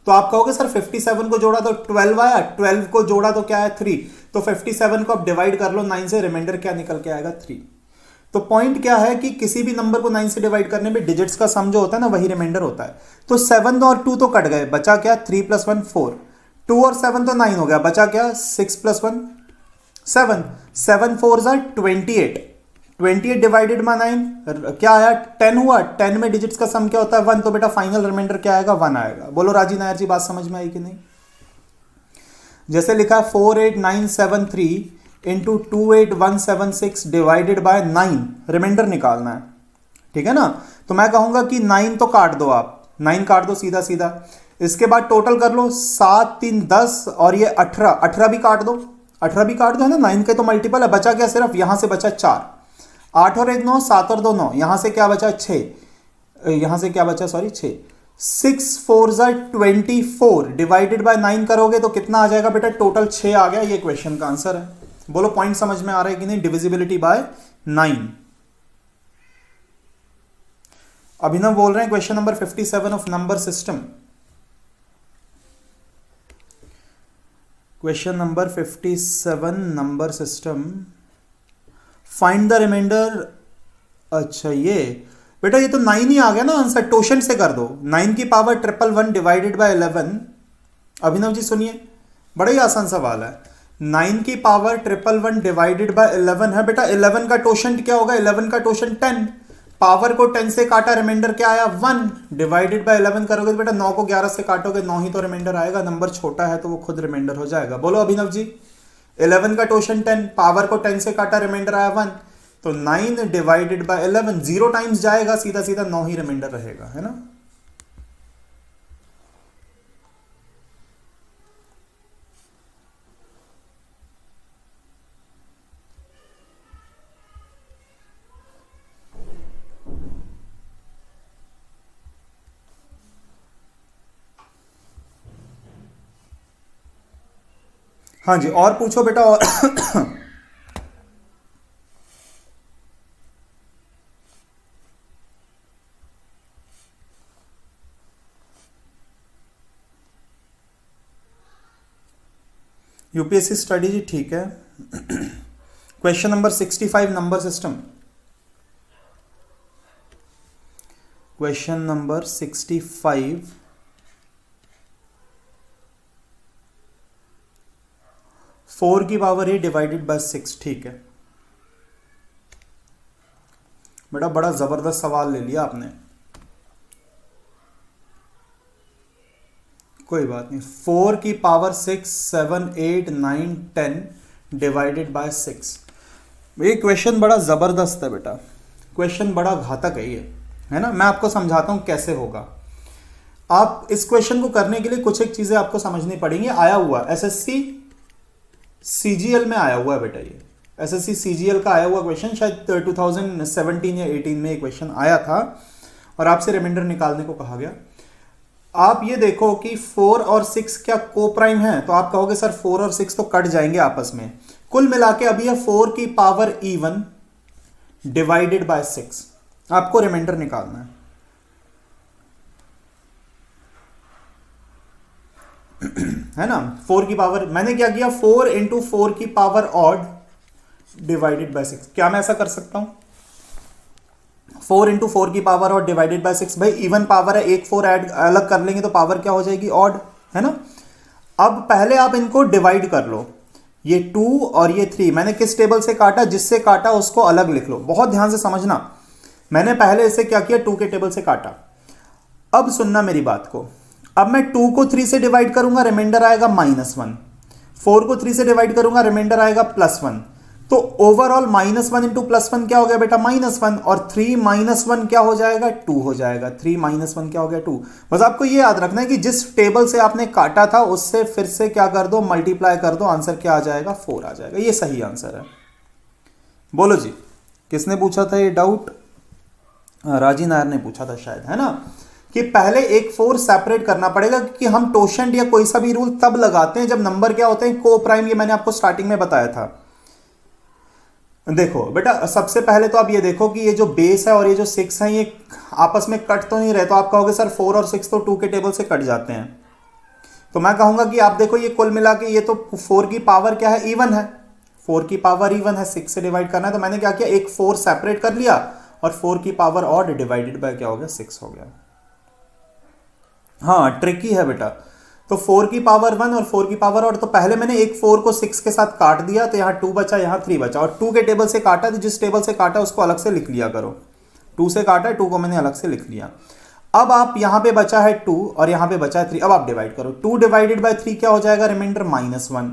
तो आप कहोगे सर 57 को जोड़ा तो 12 आया, 12 को जोड़ा तो क्या है 3, तो 57 को आप डिवाइड कर लो 9 से, रिमाइंडर क्या निकल के आएगा 3। तो पॉइंट क्या है कि किसी भी नंबर को 9 से डिवाइड करने में डिजिट्स का सम जो होता है ना वही रिमाइंडर होता है। तो 7 और 2 तो कट गए, बचा क्या, 3 + 1 4, 2 और 7 तो 9 हो गया, बचा क्या, 6 + 1 7, 7 4 ज़ा 28, 28 डिवाइडेड बाय 9 क्या आया, 10 हुआ, 10 में डिजिट्स का सम क्या होता है 1, तो बेटा फाइनल रिमाइंडर क्या आएगा, 1 आएगा। बोलो राजी नायर जी, बात समझ में आई कि नहीं। जैसे लिखा है 48973 इंटू 28176 डिवाइडेड बाय 9, रिमाइंडर निकालना है, ठीक है ना। तो मैं कहूंगा कि 9 तो काट दो, आप 9 काट दो सीधा सीधा, इसके बाद टोटल कर लो, 7 3 10 और ये 18, 18 भी काट दो, 18 भी काट दो, है ना, 9 के तो मल्टीपल है, बचा क्या, सिर्फ यहां से बचा 4, 8 और 1 9, 7 और 2 9, यहां से क्या बचा 6, यहां से क्या बचा, सॉरी 6, 6 4 ज़ा 24 डिवाइडेड बाय 9 करोगे तो कितना आ जाएगा बेटा, टोटल 6 आ गया। ये क्वेश्चन का आंसर है। बोलो पॉइंट समझ में आ रहा है कि नहीं, डिविजिबिलिटी बाय 9। अभिनव बोल रहे हैं question number 57 of number system, question number 57 number system, find the remainder. अच्छा ये बेटा ये तो 9 ही आ गया ना आंसर, टोशन से कर दो, 9 की power 111 divided by 11। Abhinav ji सुनिए, बड़ा ही आसान सवाल है, 9 की पावर 111 डिवाइडेड बाय 11 है बेटा, 11 का टोशन क्या होगा, 11 का टोशन 10, पावर को 10 से काटा, रिमाइंडर क्या आया 1, डिवाइडेड बाय 11 करोगे तो बेटा 9 को 11 से काटोगे 9 ही तो रिमाइंडर आएगा, नंबर छोटा है तो वो खुद रिमाइंडर हो जाएगा। बोलो अभिनव जी, 11 का टोशन 10, पावर को 10 से काटा, रिमाइंडर आया 1, तो 9 डिवाइडेड बाय 11, 0 टाइम्स जाएगा, सीधा सीधा 9 ही रिमाइंडर रहेगा, है ना। हाँ जी, और पूछो बेटा और यूपीएससी स्टडी जी, ठीक है। Question number 65 number system, question number 65, 4 की पावर है डिवाइडेड बाय 6, ठीक है बेटा, बड़ा जबरदस्त सवाल ले लिया आपने, कोई बात नहीं। 4 की पावर 6 7 8 9 10 डिवाइडेड बाय 6, ये क्वेश्चन बड़ा जबरदस्त है बेटा, क्वेश्चन बड़ा घातक है ये, है ना। मैं आपको समझाता हूं कैसे होगा। आप इस क्वेश्चन को करने के लिए कुछ एक चीजें आपको समझनी पड़ेंगी। आया हुआ एसएससी सीजीएल में आया हुआ है बेटा, ये एसएससी सीजीएल का आया हुआ क्वेश्चन, शायद 2017 या 18 में ये क्वेश्चन आया था और आपसे रिमाइंडर निकालने को कहा गया। आप ये देखो कि 4 और 6 क्या को प्राइम है, तो आप कहोगे सर 4 और 6 तो कट जाएंगे आपस में। कुल मिला के अभी है 4 की पावर इवन डिवाइडेड बाय 6, आपको रिमाइंडर निकालना है ना। 4 की पावर मैंने क्या किया, 4 इंटू 4 की पावर ऑड डिवाइडेड बाय 6। क्या मैं ऐसा कर सकता हूं, 4 इंटू 4 की पावर ऑड डिवाइडेड बाय 6। भाई इवन पावर है, एक 4 ऐड अलग कर लेंगे तो पावर क्या हो जाएगी, ऑड, है ना। अब पहले आप इनको डिवाइड कर लो, ये 2 और ये 3 मैंने किस टेबल से काटा, जिससे काटा उसको अलग लिख लो। बहुत ध्यान से समझना, मैंने पहले इसे क्या किया, 2 के टेबल से काटा। अब सुनना मेरी बात को, अब मैं 2 को 3 से डिवाइड करूंगा, रिमाइंडर आएगा -1। 4 को 3 से डिवाइड करूंगा, रिमाइंडर आएगा +1। तो ओवरऑल -1 इंटू +1 क्या हो गया बेटा, -1, और 3 -1 क्या हो जाएगा, 2 हो जाएगा। 3 -1 क्या हो गया, 2। बस आपको ये याद रखना है कि जिस टेबल से आपने काटा था उससे फिर से क्या कर दो, मल्टीप्लाई कर दो, आंसर क्या आ जाएगा, 4 आ जाएगा। ये सही आंसर है। बोलो जी, किसने पूछा था ये डाउट, राजी नायर ने पूछा था शायद, है ना, कि पहले एक 4 सेपरेट करना पड़ेगा, क्योंकि हम टोशेंट या कोई सा भी रूल तब लगाते हैं जब नंबर क्या होते हैं, को प्राइम। ये मैंने आपको स्टार्टिंग में बताया था। देखो बेटा, सबसे पहले तो आप ये देखो कि ये जो बेस है और ये जो 6 है, ये आपस में कट तो नहीं रहे। तो आप कहोगे सर 4 और 6 तो 2 के टेबल से कट जाते हैं। तो मैं कहूंगा कि आप देखो, ये कुल मिला के ये तो 4 की पावर क्या है, इवन है। 4 की पावर इवन है, 6 से डिवाइड करना है। तो मैंने क्या किया, एक 4 सेपरेट कर लिया और 4 की पावर ऑड डिवाइडेड बाय क्या हो गया, 6 हो गया। हाँ, ट्रिकी है बेटा। तो 4 की पावर 1 और 4 की पावर ऑड, तो पहले मैंने एक 4 को 6 के साथ काट दिया, तो यहाँ 2 बचा, यहाँ 3 बचा, और 2 के टेबल से काटा, तो जिस टेबल से काटा उसको अलग से लिख लिया करो। 2 से काटा, 2 को मैंने अलग से लिख लिया। अब आप यहाँ पे बचा है 2 और यहाँ पे बचा है 3। अब आप डिवाइड करो, 2 डिवाइडेड बाय 3 क्या हो जाएगा, रिमाइंडर -1,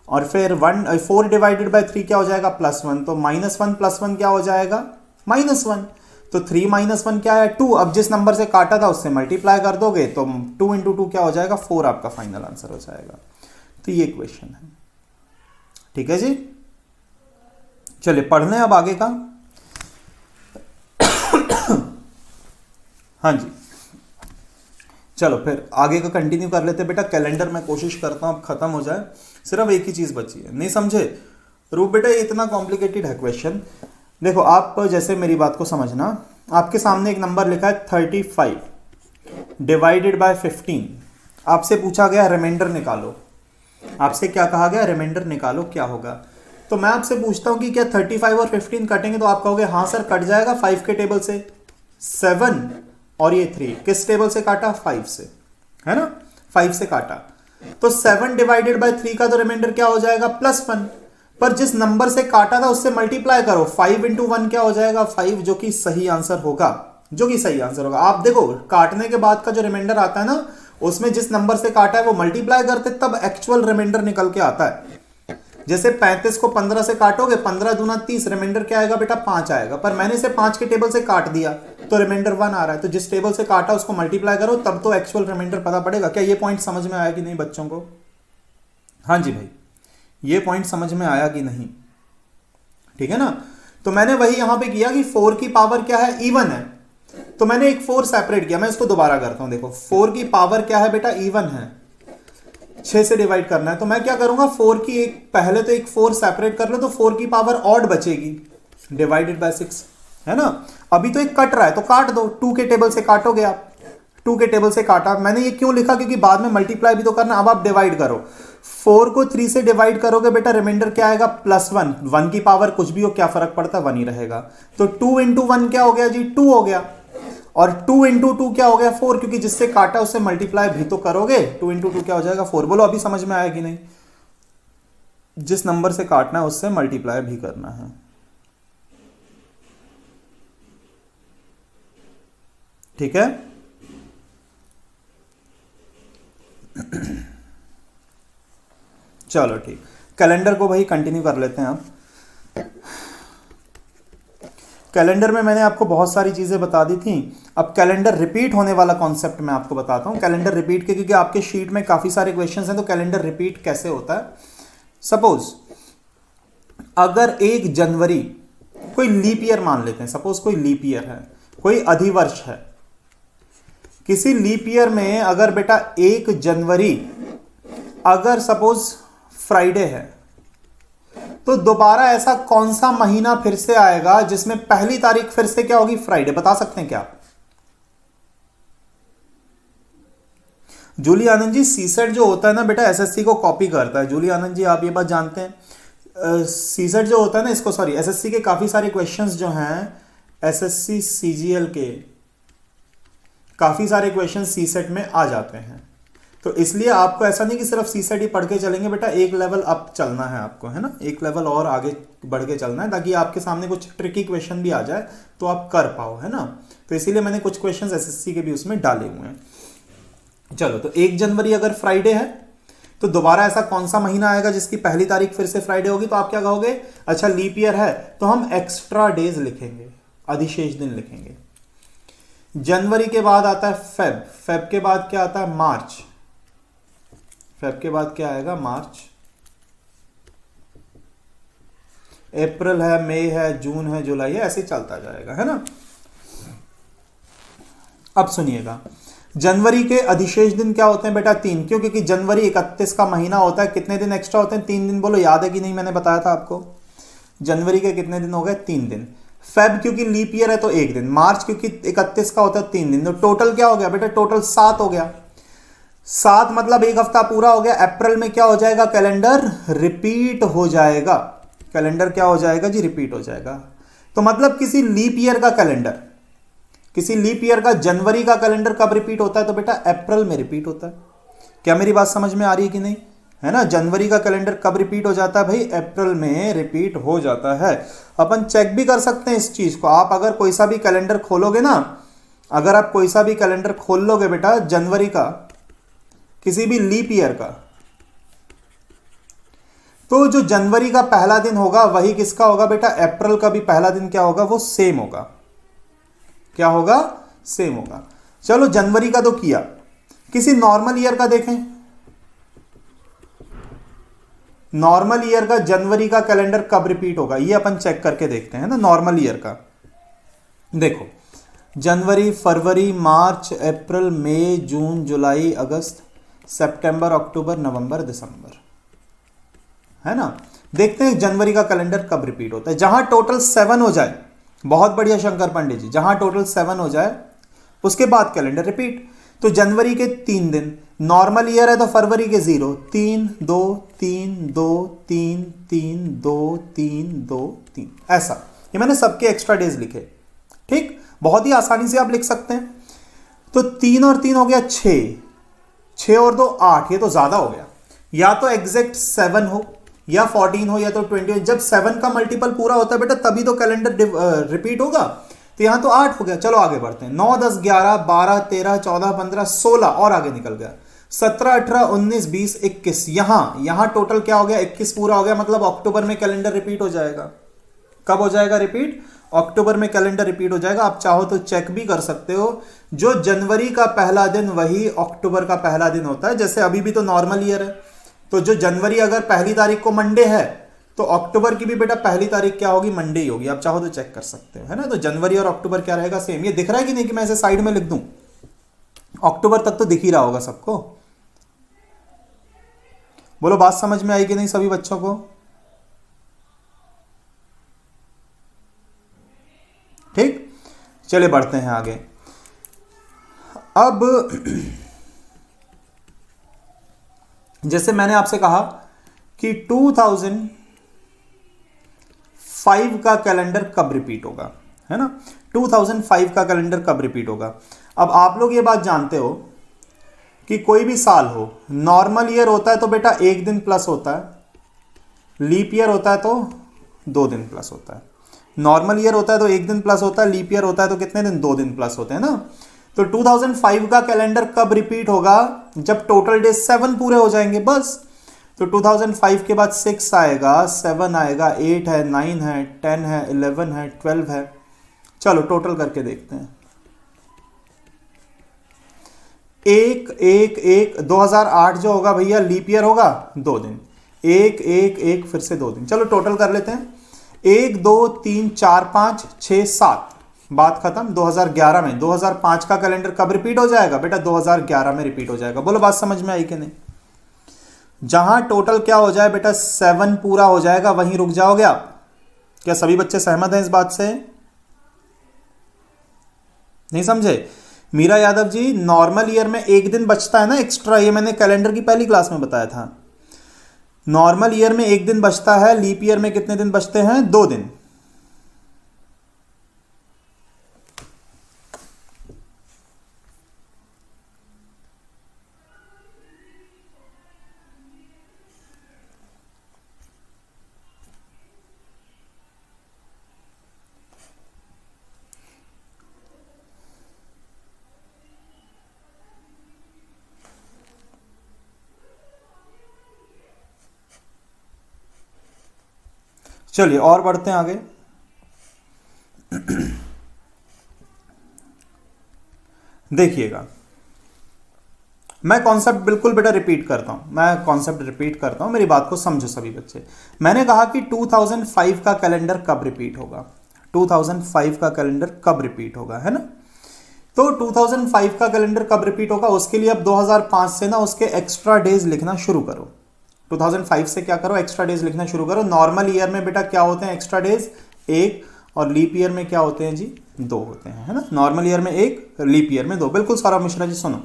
और फिर 4 डिवाइडेड बाय 3 क्या हो जाएगा, +1। तो -1 + 1 क्या हो जाएगा, -1। तो 3 -1 क्या है, 2। अब जिस नंबर से काटा था उससे मल्टीप्लाई कर दोगे तो 2 इंटू 2 क्या हो जाएगा, 4 आपका फाइनल आंसर हो जाएगा। तो ये क्वेश्चन है, ठीक है जी। चलिए पढ़ लें अब आगे का। हाँ जी, चलो फिर आगे का कंटिन्यू कर लेते बेटा। कैलेंडर में कोशिश करता हूं अब खत्म हो जाए, सिर्फ एक ही चीज बची है। नहीं समझे रूप बेटा, इतना कॉम्प्लिकेटेड है क्वेश्चन। देखो, आप जैसे मेरी बात को समझना, आपके सामने एक नंबर लिखा है 35 डिवाइडेड बाय 15। आपसे पूछा गया रिमाइंडर निकालो। आपसे क्या कहा गया, रिमाइंडर निकालो, क्या होगा। तो मैं आपसे पूछता हूं कि क्या 35 और 15 कटेंगे, तो आप कहोगे हाँ सर कट जाएगा। 5 के टेबल से 7 और ये 3 किस टेबल से काटा, 5 से, है ना, 5 से काटा। तो 7 डिवाइडेड बाय 3 का तो रिमाइंडर क्या हो जाएगा, +1। पर जिस नंबर से काटा था उससे मल्टीप्लाई करो, 5 इंटू 1 क्या हो जाएगा, 5, जो कि सही आंसर होगा, जो कि सही आंसर होगा। आप देखो, काटने के बाद का जो रिमाइंडर आता है ना, उसमें जिस नंबर से काटा है वो मल्टीप्लाई करते तब एक्चुअल रिमाइंडर निकल के आता है। जैसे 35 को 15 से काटोगे, 15 दूना 30, रिमाइंडर क्या आएगा बेटा, 5 आएगा। पर मैंने इसे 5 के टेबल से काट दिया तो रिमाइंडर 1 आ रहा है। तो जिस टेबल से काटा उसको मल्टीप्लाई करो, तब तो एक्चुअल रिमाइंडर पता पड़ेगा। क्या ये पॉइंट समझ में आया कि नहीं बच्चों को? हाँ जी भाई, ये पॉइंट समझ में आया कि नहीं? ठीक है ना। तो मैंने वही यहां पे किया कि 4 की पावर क्या है, इवन है, तो मैंने एक 4 सेपरेट किया। मैं इसको दोबारा करता हूं। देखो, 4 की पावर क्या है बेटा, इवन है, 6 से डिवाइड करना है। तो मैं क्या करूंगा, 4 की एक पहले तो एक 4 सेपरेट कर लो, तो 4 की पावर ऑड बचेगी डिवाइडेड बाय 6, है ना। अभी तो एक कट रहा है तो काट दो, 2 के टेबल से काटोगे आप, 2 के टेबल से काटा। मैंने ये क्यों लिखा, क्योंकि बाद में मल्टीप्लाई भी तो करना। अब आप डिवाइड करो, 4 को 3 से डिवाइड करोगे बेटा, रिमाइंडर क्या आएगा, +1। 1 की पावर कुछ भी हो, क्या फर्क पड़ता है, 1 ही रहेगा। तो 2 इंटू 1 क्या हो गया जी, 2 हो गया। और 2 इंटू 2 क्या हो गया, 4, क्योंकि जिससे काटा उससे मल्टीप्लाई भी तो करोगे। 2 इंटू 2 क्या हो जाएगा, 4। बोलो अभी समझ में आया कि नहीं? जिस नंबर से काटना है उससे मल्टीप्लाई भी करना है। ठीक है, चलो ठीक। कैलेंडर को भाई कंटिन्यू कर लेते हैं अब। कैलेंडर में मैंने आपको बहुत सारी चीज़ें बता दी थी। अब कैलेंडर रिपीट होने वाला कॉन्सेप्ट मैं आपको बताता हूँ। कैलेंडर रिपीट के, क्योंकि आपके शीट में काफ़ी सारे क्वेश्चंस हैं, तो कैलेंडर रिपीट कैसे होता है। सपोज अगर 1 जनवरी, कोई लीप ईयर मान लेते हैं, सपोज कोई लीप ईयर है, कोई अधिवर्ष है, किसी लीप ईयर में अगर बेटा 1 जनवरी अगर सपोज फ्राइडे है, तो दोबारा ऐसा कौन सा महीना फिर से आएगा जिसमें पहली तारीख फिर से क्या होगी, फ्राइडे। बता सकते हैं क्या आप? जूली आनंद जी, सीसेट जो होता है ना बेटा एसएससी को कॉपी करता है। जूली आनंद जी आप ये बात जानते हैं, सीसेट जो होता है ना, इसको सॉरी एसएससी के काफी सारे क्वेश्चंस जो हैं, एसएससी सीजीएल के काफी सारे क्वेश्चंस सीसेट में आ जाते हैं। तो इसलिए आपको ऐसा नहीं कि सिर्फ सीसेट ही पढ़ के चलेंगे बेटा, एक लेवल अप चलना है आपको, है ना, एक लेवल और आगे बढ़ के चलना है, ताकि आपके सामने कुछ ट्रिकी क्वेश्चन भी आ जाए तो आप कर पाओ, है ना। तो इसीलिए मैंने कुछ क्वेश्चंस एसएससी के भी उसमें डाले हुए हैं। चलो, तो 1 जनवरी अगर फ्राइडे है, तो दोबारा ऐसा कौन सा महीना आएगा जिसकी पहली तारीख फिर से फ्राइडे होगी? तो आप क्या कहोगे, अच्छा लीप ईयर है तो हम एक्स्ट्रा डेज लिखेंगे, अधिशेष दिन लिखेंगे। जनवरी के बाद आता है फेब, फेब के बाद क्या आता है, मार्च, फेब के बाद क्या आएगा, मार्च, अप्रैल है, मई है, जून है, जुलाई है, ऐसे चलता जाएगा, है ना। अब सुनिएगा, जनवरी के अधिशेष दिन क्या होते हैं बेटा, 3। क्यों? क्योंकि जनवरी 31 का महीना होता है। कितने दिन एक्स्ट्रा होते हैं? 3 दिन। बोलो याद है कि नहीं, मैंने बताया था आपको। जनवरी के कितने दिन हो गए? 3 दिन। फेब क्योंकि लीप ईयर है तो 1 दिन। मार्च क्योंकि 31 का होता है 3 दिन। तो टोटल क्या हो गया बेटा, टोटल 7 हो गया। 7 मतलब 1 हफ्ता पूरा हो गया। अप्रैल में क्या हो जाएगा, कैलेंडर रिपीट हो जाएगा। कैलेंडर क्या हो जाएगा जी, रिपीट हो जाएगा। तो मतलब किसी लीप ईयर का कैलेंडर, किसी लीप ईयर का जनवरी का कैलेंडर कब रिपीट होता है? तो बेटा अप्रैल में रिपीट होता है। क्या मेरी बात समझ में आ रही है कि नहीं, है ना। जनवरी का कैलेंडर कब रिपीट हो जाता है भाई, अप्रैल में रिपीट हो जाता है। अपन चेक भी कर सकते हैं इस चीज को। आप अगर कोई सा भी कैलेंडर खोलोगे ना, अगर आप कोई सा भी कैलेंडर खोल लोगे बेटा जनवरी का, किसी भी लीप ईयर का, तो जो जनवरी का पहला दिन होगा वही किसका होगा बेटा, अप्रैल का भी पहला दिन क्या होगा, वो सेम होगा। क्या होगा, सेम होगा। चलो जनवरी का तो किया, किसी नॉर्मल ईयर का देखें। नॉर्मल ईयर का जनवरी का कैलेंडर कब रिपीट होगा, ये अपन चेक करके देखते हैं ना। नॉर्मल ईयर का देखो, जनवरी, फरवरी, मार्च, अप्रैल, मई, जून, जुलाई, अगस्त, सितंबर, अक्टूबर, नवंबर, दिसंबर, है ना। देखते हैं जनवरी का कैलेंडर कब रिपीट होता है। जहां टोटल 7 हो जाए, बहुत बढ़िया शंकर पंडित जी, जहां टोटल 7 हो जाए उसके बाद कैलेंडर रिपीट। तो जनवरी के 3 दिन, नॉर्मल ईयर है तो फरवरी के 0, 3 2 3 2 3 3 2 3 2 3, ऐसा। ये मैंने सबके एक्स्ट्रा डेज लिखे, ठीक। बहुत ही आसानी से आप लिख सकते हैं। तो 3 और 3 हो गया 6, 6 और 2 8, ये तो ज्यादा हो गया। या तो एग्जैक्ट 7 हो या 14 हो या तो 20 हो। जब 7 का मल्टीपल पूरा होता है बेटा तभी तो कैलेंडर रिपीट होगा। तो यहां तो 8 हो गया। चलो आगे बढ़ते हैं। 9 10 11 12 13 14 15 16 और आगे निकल गया। 17 18 19 20 21, यहां टोटल क्या हो गया, 21 पूरा हो गया। मतलब अक्टूबर में कैलेंडर रिपीट हो जाएगा। कब हो जाएगा रिपीट, अक्टूबर में कैलेंडर रिपीट हो जाएगा। आप चाहो तो चेक भी कर सकते हो, जो जनवरी का पहला दिन वही अक्टूबर का पहला दिन होता है। जैसे अभी भी तो नॉर्मल ईयर है, तो जो जनवरी अगर पहली तारीख को मंडे है तो अक्टूबर की भी बेटा पहली तारीख क्या होगी, मंडे ही होगी। आप चाहो तो चेक कर सकते हो, है ना। तो जनवरी और अक्टूबर क्या रहेगा, सेम। ये दिख रहा है कि नहीं कि मैं इसे साइड में लिख दूं, अक्टूबर तक तो दिख ही रहा होगा सबको। बोलो बात समझ में आई कि नहीं सभी बच्चों को, ठीक। चलिए बढ़ते हैं आगे। अब जैसे मैंने आपसे कहा कि 2005 का कैलेंडर कब रिपीट होगा, है ना। 2005 का कैलेंडर कब रिपीट होगा। अब आप लोग ये बात जानते हो कि कोई भी साल हो, नॉर्मल ईयर होता है तो बेटा 1 दिन प्लस होता है, लीप ईयर होता है तो 2 दिन प्लस होता है। नॉर्मल ईयर होता है तो 1 दिन प्लस होता है, लीप ईयर होता है तो कितने दिन, 2 दिन प्लस होते हैं ना। तो 2005 का कैलेंडर कब रिपीट होगा, जब टोटल डेज 7 पूरे हो जाएंगे, बस। तो 2005 के बाद 6 आएगा, 7 आएगा, 8 है, 9 है, 10 है, 11 है, 12 है, चलो टोटल करके देखते हैं। एक एक एक 2008 जो होगा भैया लीप ईयर होगा 2 दिन, एक एक एक फिर से 2 दिन। चलो टोटल कर लेते हैं। 1 2 3 4 5 6 7, बात खत्म। 2011 में 2005 का कैलेंडर कब रिपीट हो जाएगा बेटा? 2011 में रिपीट हो जाएगा। बोलो बात समझ में आई कि नहीं? जहां टोटल क्या हो जाए बेटा 7 पूरा हो जाएगा वहीं रुक जाओगे आप। क्या सभी बच्चे सहमत हैं इस बात से? नहीं समझे? मीरा यादव जी, नॉर्मल ईयर में एक दिन बचता है ना एक्स्ट्रा, ये मैंने कैलेंडर की पहली क्लास में बताया था। नॉर्मल ईयर में एक दिन बचता है, लीप ईयर में कितने दिन बचते हैं? 2 दिन। चलिए और बढ़ते हैं आगे। देखिएगा, मैं कॉन्सेप्ट बिल्कुल बेटा रिपीट करता हूं, मैं कॉन्सेप्ट रिपीट करता हूं, मेरी बात को समझो सभी बच्चे। मैंने कहा कि 2005 का कैलेंडर कब रिपीट होगा? 2005 का कैलेंडर कब रिपीट होगा, है ना? तो 2005 का कैलेंडर कब रिपीट होगा उसके लिए अब 2005 से ना उसके एक्स्ट्रा डेज लिखना शुरू करो। 2005 से क्या करो? एक्स्ट्रा डेज लिखना शुरू करो। नॉर्मल ईयर में बेटा क्या होते हैं एक्स्ट्रा डेज? 1, और लीप ईयर में क्या होते हैं जी? 2 होते हैं, है ना? नॉर्मल ईयर में 1, लीप ईयर में 2। बिल्कुल सौरभ मिश्रा जी सुनो,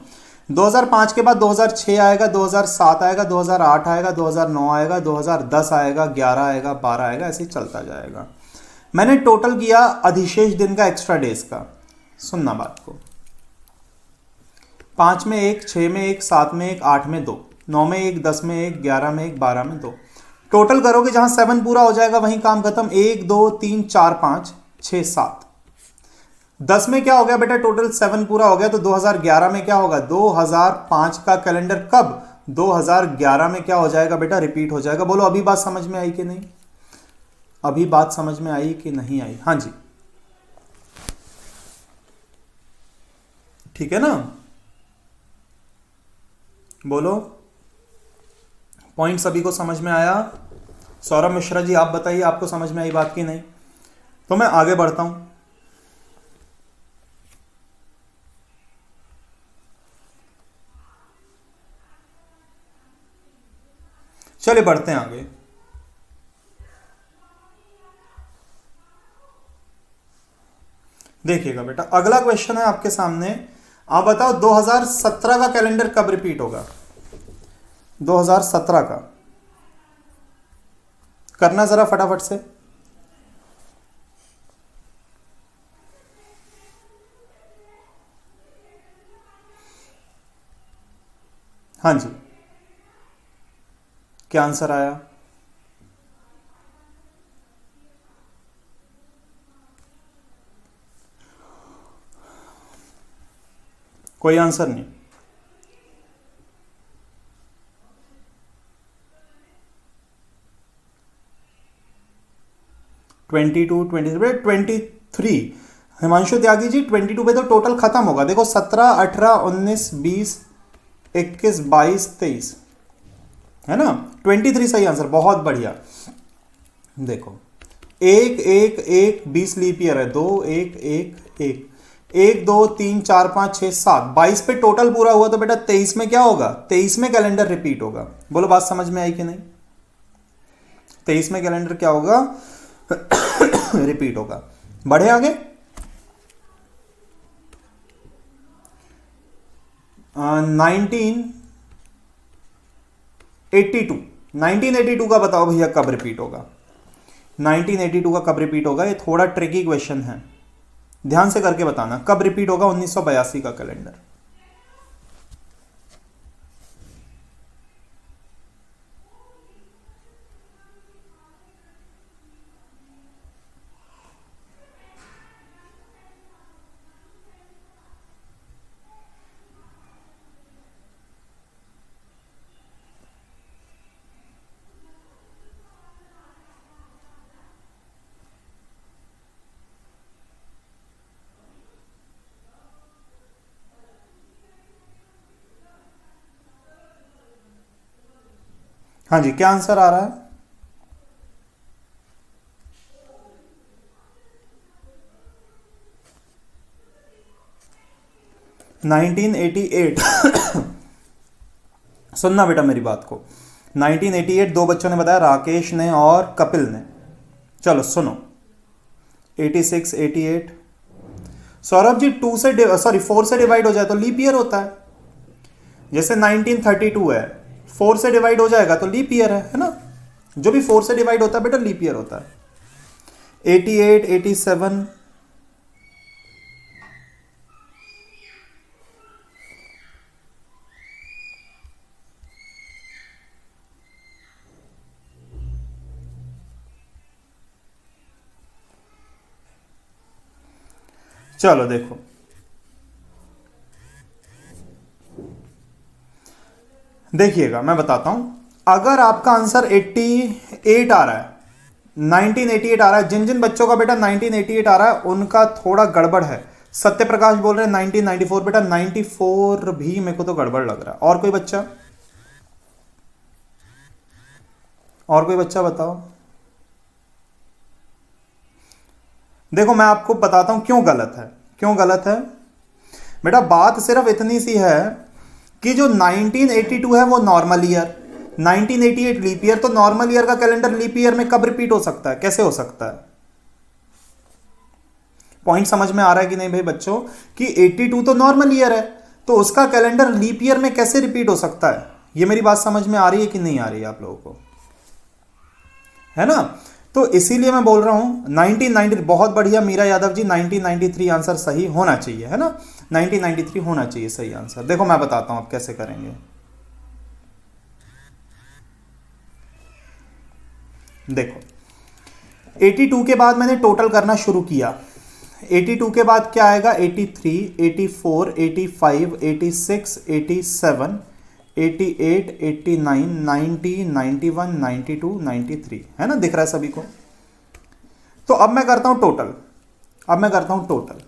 2005 के बाद 2006 आएगा, 2007 आएगा, 2008 आएगा, 2009 आएगा, 2010 आएगा, 11 आएगा, 12 आएगा, ऐसे ही चलता जाएगा। मैंने टोटल किया अधिशेष दिन का एक्स्ट्रा डेज का। सुनना बात को, 5 में 1, 6 में 1, 7 में 1, 8 में 2, 9 में 1, 10 में 1, 11 में 1, 12 में 2। टोटल करोगे जहां 7 पूरा हो जाएगा वहीं काम खत्म। 1 2 3 4 5 6 7। 10 में क्या हो गया बेटा? टोटल 7 पूरा हो गया, तो 2011 में क्या होगा? 2005 का कैलेंडर कब? 2011 में क्या हो जाएगा बेटा? रिपीट हो जाएगा। बोलो अभी बात समझ में आई कि नहीं? अभी बात समझ में आई कि नहीं आई? हाँ जी, ठीक है ना? बोलो, पॉइंट सभी को समझ में आया? सौरभ मिश्रा जी आप बताइए, आपको समझ में आई बात की नहीं? तो मैं आगे बढ़ता हूं। चलिए बढ़ते हैं आगे। देखिएगा बेटा, अगला क्वेश्चन है आपके सामने। आप बताओ 2017 का कैलेंडर कब रिपीट होगा? 2017 का करना जरा फटाफट से। हाँ जी, क्या आंसर आया? कोई आंसर नहीं। 22, 23, 23। हिमांशु त्यागी जी 22 पे तो टोटल खत्म होगा। देखो 17, 18, 19, 20, 21, 22, 23, है ना? 23 सही आंसर, बहुत बढ़िया। देखो 1 1 1 20 लीप ईयर है, 2 1 1 1 1 2 3 4 5 6 7, 22 पे टोटल पूरा हुआ, तो बेटा 23 में क्या होगा? 23 में कैलेंडर रिपीट होगा। बोलो बात समझ में आई कि नहीं? 23 में कैलेंडर क्या होगा? रिपीट होगा। बढ़े आगे। 1982 का बताओ भैया कब रिपीट होगा? 1982 का कब रिपीट होगा? ये थोड़ा ट्रिकी क्वेश्चन है, ध्यान से करके बताना। कब रिपीट होगा 1982 का कैलेंडर? हाँ जी, क्या आंसर आ रहा है? 1988। सुनना बेटा मेरी बात को। 1988 दो बच्चों ने बताया, राकेश ने और कपिल ने। चलो सुनो, 86, 88। सौरभ जी 4 से डिवाइड हो जाए तो लीप ईयर होता है। जैसे 1932 है, 4 से डिवाइड हो जाएगा तो लीप ईयर है ना? जो भी 4 से डिवाइड होता है बेटा लीप ईयर होता है। 88, 87। चलो देखो, देखिएगा मैं बताता हूं। अगर आपका आंसर 88 आ रहा है, 1988 आ रहा है, जिन जिन बच्चों का बेटा 1988 आ रहा है उनका थोड़ा गड़बड़ है। सत्य प्रकाश बोल रहे हैं 1994, बेटा 94 भी मेरे को तो गड़बड़ लग रहा है। और कोई बच्चा? और कोई बच्चा बताओ। देखो मैं आपको बताता हूं क्यों गलत है, क्यों गलत है। बेटा बात सिर्फ इतनी सी है कि जो 1982 है वो नॉर्मल ईयर, 1988 लीप ईयर, तो नॉर्मल ईयर का कैलेंडर लीप ईयर में कब रिपीट हो सकता है, कैसे हो सकता है? पॉइंट समझ में आ रहा है कि नहीं भाई बच्चों? कि 82 तो नॉर्मल ईयर है, तो उसका कैलेंडर लीप ईयर में कैसे रिपीट हो सकता है? ये मेरी बात समझ में आ रही है कि नहीं आ रही है आप लोगों को? है ना? तो इसीलिए मैं बोल रहा हूं 1990। बहुत बढ़िया मीरा यादव जी, 1993 आंसर सही होना चाहिए, है ना? 1993 होना चाहिए सही आंसर। देखो मैं बताता हूं आप कैसे करेंगे। देखो 82 के बाद मैंने टोटल करना शुरू किया। 82 के बाद क्या आएगा? 83, 84, 85, 86, 87, 88, 89, 90, 91, 92, 93, है ना? दिख रहा है सभी को? तो अब मैं करता हूं टोटल। अब मैं करता हूं टोटल।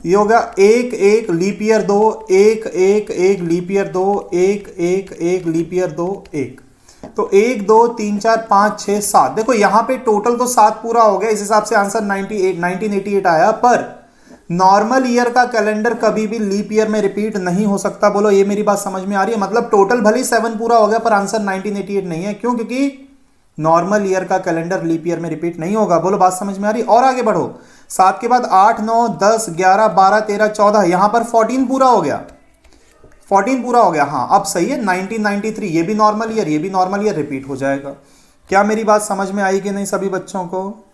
ये हो गया एक एक लीप ईयर 2, एक एक एक लीप ईयर 2, एक एक एक लीप ईयर 2, एक। तो 1 2 3 4 5 6 7। देखो यहां पे टोटल तो 7 पूरा हो गया, इस हिसाब से आंसर 1988 आया। पर नॉर्मल ईयर का कैलेंडर कभी भी लीप ईयर में रिपीट नहीं हो सकता। बोलो ये मेरी बात समझ में आ रही है? मतलब टोटल भले 7 पूरा हो गया पर आंसर 1988 नहीं है। क्यों? क्योंकि नॉर्मल ईयर का कैलेंडर लीप ईयर में रिपीट नहीं होगा। बोलो बात समझ में आ रही? और आगे बढ़ो, 7 के बाद 8 9 10 11 12 13 14, यहां पर 14 पूरा हो गया, 14 पूरा हो गया। हाँ अब सही है, 1993 ये भी नॉर्मल ईयर, ये भी नॉर्मल ईयर रिपीट हो जाएगा। क्या मेरी बात समझ में आई कि नहीं सभी बच्चों को?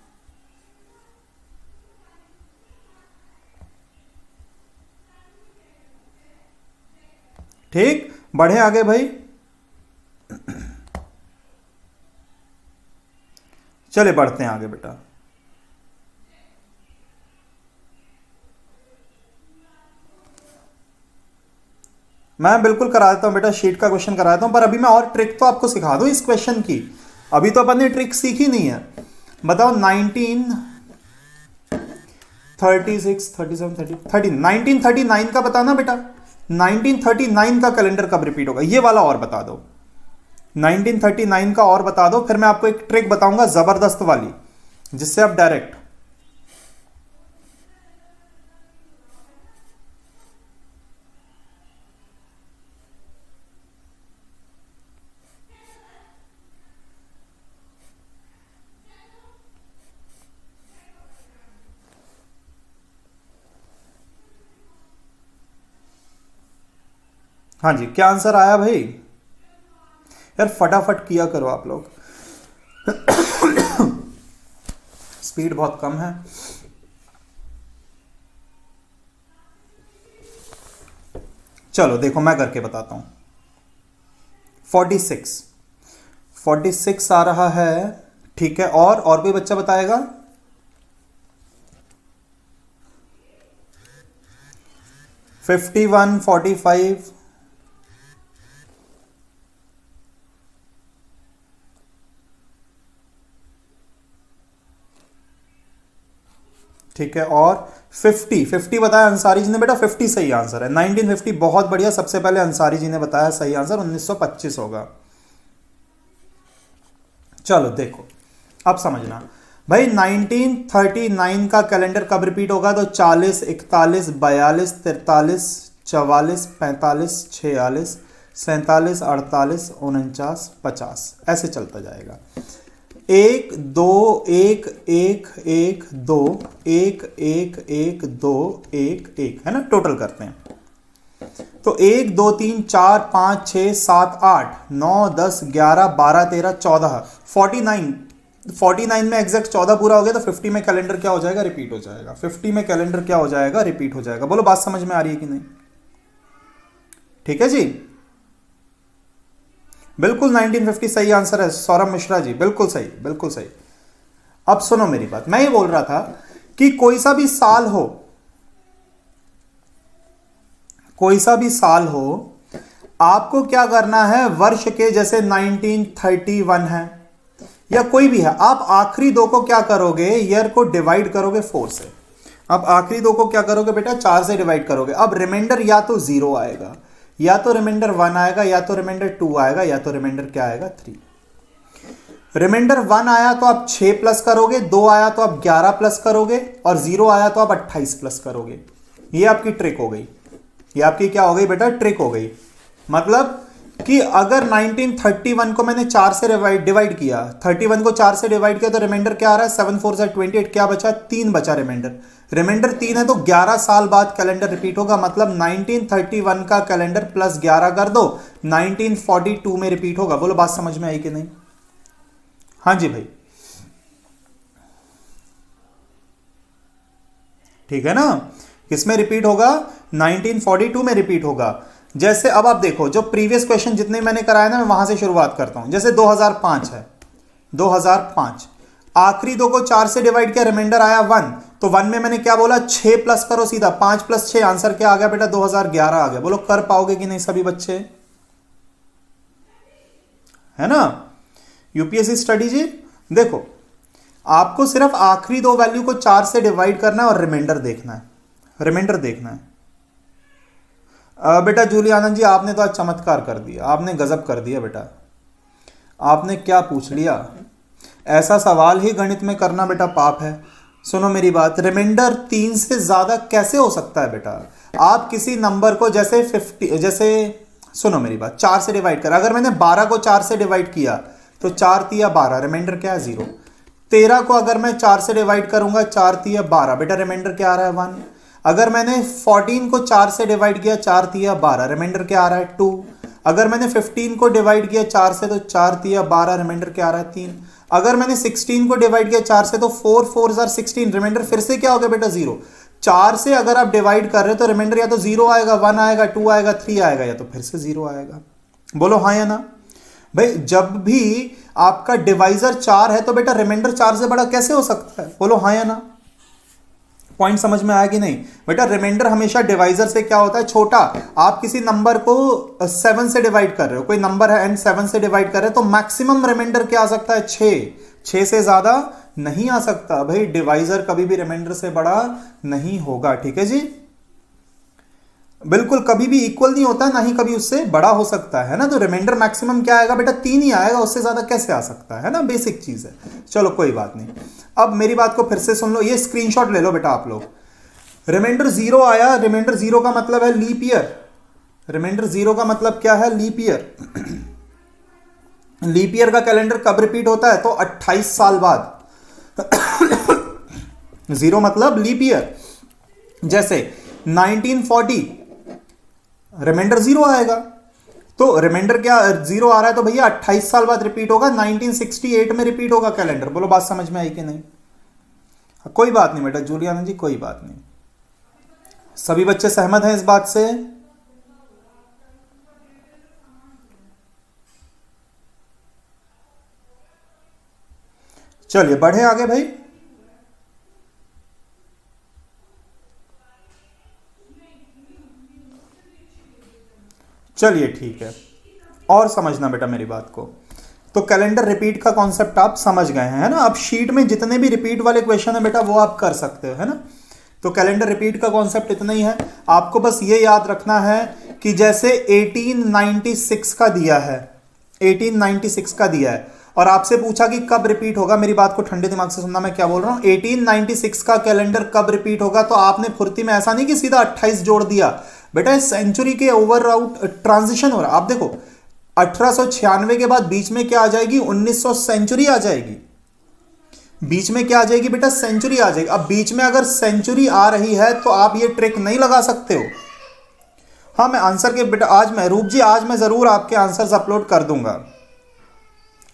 ठीक, बढ़े आगे भाई। चले बढ़ते हैं आगे बेटा। मैं बिल्कुल करा देता हूं बेटा, शीट का क्वेश्चन करा देता हूं, पर अभी मैं और ट्रिक तो आपको सिखा दूं इस क्वेश्चन की। अभी तो अपन ने ट्रिक सीखी नहीं है। बताओ 1939 का बताना बेटा। 1939 का कैलेंडर कब रिपीट होगा, ये वाला और बता दो। 1939 का और बता दो, फिर मैं आपको एक ट्रिक बताऊंगा जबरदस्त वाली, जिससे आप डायरेक्ट। हाँ जी, क्या आंसर आया भाई? यार फटाफट किया करो आप लोग, स्पीड बहुत कम है। चलो देखो मैं करके बताता हूं। 46 आ रहा है, ठीक है। और कोई बच्चा बताएगा? 51, 45, ठीक है। और 50 बताया अंसारी जी ने बेटा, 50 सही आंसर है। 1950 बहुत बढ़िया, सबसे पहले अंसारी जी ने बताया सही आंसर 1925 होगा। चलो देखो, अब समझना भाई, 1939 का कैलेंडर कब रिपीट होगा? तो 40, 41, 42, 43, 44, 45, 46, 47, 48, 49, 50, ऐसे चलता जाएगा। 1 2 1 1 1 2 1 1 1 2 1 1, है ना? टोटल करते हैं तो 1 2 3 4 5 6 7 8 9 10 11 12 13 14 49 में एग्जैक्ट 14 पूरा हो गया तो 50 में कैलेंडर क्या हो जाएगा? रिपीट हो जाएगा। 50 में कैलेंडर क्या हो जाएगा? रिपीट हो जाएगा। बोलो बात समझ में आ रही है कि नहीं? ठीक है जी, बिल्कुल 1950 सही आंसर है सौरभ मिश्रा जी, बिल्कुल सही, बिल्कुल सही। अब सुनो मेरी बात, मैं ये बोल रहा था कि कोई सा भी साल हो, कोई सा भी साल हो, आपको क्या करना है? वर्ष के जैसे 1931 है या कोई भी है, आप आखिरी दो को क्या करोगे? ईयर को डिवाइड करोगे 4 से। अब आखिरी दो को क्या करोगे बेटा? 4 से डिवाइड करोगे। अब रिमाइंडर या तो 0 आएगा, या तो रिमाइंडर 1 आएगा, या तो रिमाइंडर 2 आएगा, या तो रिमाइंडर क्या आएगा? 3। रिमाइंडर 1 आया तो आप 6 प्लस करोगे, 2 आया तो आप 11 प्लस करोगे, और 0 आया तो आप 28 प्लस करोगे। ये आपकी ट्रिक हो गई। ये आपकी क्या हो गई बेटा? ट्रिक हो गई। मतलब कि अगर 1931 को मैंने 4 से डिवाइड किया, 31 को 4 से डिवाइड किया तो रिमाइंडर क्या आ रहा है? 7 4 से 28, क्या बचा? 3 बचा रिमाइंडर। रिमाइंडर 3 है तो 11 साल बाद कैलेंडर रिपीट होगा। मतलब 1931 का कैलेंडर प्लस 11 कर दो, 1942 में रिपीट होगा। बोलो बात समझ में आई कि नहीं? हाँ जी भाई, ठीक है ना? किसमें रिपीट होगा? 1942 में रिपीट होगा। जैसे अब आप देखो, जो प्रीवियस क्वेश्चन जितने मैंने कराए ना, मैं वहां से शुरुआत करता हूं। जैसे 2005 है, 2005 आखिरी दो को 4 से डिवाइड किया, रिमाइंडर आया 1, तो 1 में मैंने क्या बोला? 6 प्लस करो सीधा, 5 प्लस 6, आंसर क्या आ गया बेटा? 2011 आ गया। बोलो कर पाओगे कि नहीं सभी बच्चे? है ना? यूपीएससी स्टडी जी, देखो आपको सिर्फ आखिरी दो वैल्यू को 4 से डिवाइड करना है और रिमाइंडर देखना है, रिमाइंडर देखना है। बेटा जूली आनंद जी, आपने तो आज चमत्कार कर दिया, आपने गजब कर दिया बेटा। आपने क्या पूछ लिया? ऐसा सवाल ही गणित में करना बेटा पाप है। सुनो मेरी बात, रिमाइंडर 3 से ज्यादा कैसे हो सकता है बेटा? आप किसी नंबर को जैसे 50, जैसे सुनो मेरी बात, 4 से डिवाइड कर, अगर मैंने 12 को 4 से डिवाइड किया तो 4 तिया 12, रिमाइंडर क्या है? 0। 13 को अगर मैं 4 से डिवाइड करूंगा, 4 तिया 12, बेटा रिमाइंडर क्या आ रहा है? 1। अगर मैंने 14 को 4 से डिवाइड किया, 4 तिया 12, रिमाइंडर क्या आ रहा है? 2। अगर मैंने 15 को डिवाइड किया 4 से तो 4 तिया 12, रिमाइंडर क्या आ रहा है? 3। अगर मैंने 16 को डिवाइड किया 4 से तो 4 4 16, रिमाइंडर फिर से क्या हो गया बेटा? 0। 4 से अगर आप डिवाइड कर रहे हो तो रिमाइंडर या तो 0 आएगा, 1 आएगा, 2 आएगा, 3 आएगा, या तो फिर से 0 आएगा। बोलो हाँ या ना भाई? जब भी आपका डिवाइजर 4 है तो बेटा रिमाइंडर 4 से बड़ा कैसे हो सकता है? बोलो हाँ या ना? पॉइंट समझ में आया कि नहीं बेटा? रिमाइंडर हमेशा डिवाइजर से क्या होता है? छोटा। आप किसी नंबर को 7 से डिवाइड कर रहे हो, कोई नंबर है एंड 7 से डिवाइड कर रहे हो, तो मैक्सिमम रिमाइंडर क्या आ सकता है? 6 से ज्यादा नहीं आ सकता भाई। डिवाइजर कभी भी रिमाइंडर से बड़ा नहीं होगा, ठीक है जी? बिल्कुल, कभी भी इक्वल नहीं होता, ना ही कभी उससे बड़ा हो सकता है ना? तो रिमाइंडर मैक्सिमम क्या आएगा बेटा? 3 ही आएगा, उससे ज्यादा कैसे आ सकता है ना? बेसिक चीज है। चलो कोई बात नहीं। अब मेरी बात को फिर से सुन लो, ये स्क्रीनशॉट ले लो बेटा आप लोग। रिमाइंडर 0 आया, रिमाइंडर 0 का मतलब है लीप ईयर। रिमाइंडर 0 का मतलब क्या है? Leap year. लीप ईयर का कैलेंडर कब रिपीट होता है? तो 28 साल बाद। 0 मतलब लीप ईयर। जैसे 1940 रिमाइंडर 0 आएगा, तो रिमाइंडर क्या 0 आ रहा है तो भैया 28 साल बाद रिपीट होगा, 1968 में रिपीट होगा कैलेंडर। बोलो बात समझ में आई कि नहीं? कोई बात नहीं बेटा जूलियाना जी, कोई बात नहीं। सभी बच्चे सहमत हैं इस बात से? चलिए बढ़े आगे भाई। चलिए ठीक है, और समझना बेटा मेरी बात को। तो कैलेंडर रिपीट का कॉन्सेप्ट आप समझ गए हैं, है ना? अब शीट में जितने भी रिपीट वाले क्वेश्चन है बेटा वो आप कर सकते हो, है ना? तो कैलेंडर रिपीट का कॉन्सेप्ट इतना ही है। आपको बस ये याद रखना है कि जैसे 1896 का दिया है, 1896 का दिया है, और आपसे पूछा कि कब रिपीट होगा, मेरी बात को ठंडे दिमाग से सुनना, मैं क्या बोल रहा हूं, 1896 का कैलेंडर कब रिपीट होगा, तो आपने फुर्ती में ऐसा नहीं कि सीधा 28 जोड़ दिया, बेटा इस सेंचुरी के ओवर आउट ट्रांजिशन हो रहा। आप देखो 1896 के बाद बीच में क्या आ जाएगी, 1900 सेंचुरी आ जाएगी, बीच में क्या आ जाएगी बेटा, सेंचुरी आ जाएगी। अब बीच में अगर सेंचुरी आ रही है तो आप ये ट्रिक नहीं लगा सकते हो। हाँ मैं आंसर के बेटा आज मैं रूप जी आज मैं जरूर आपके आंसर्स अपलोड कर दूंगा,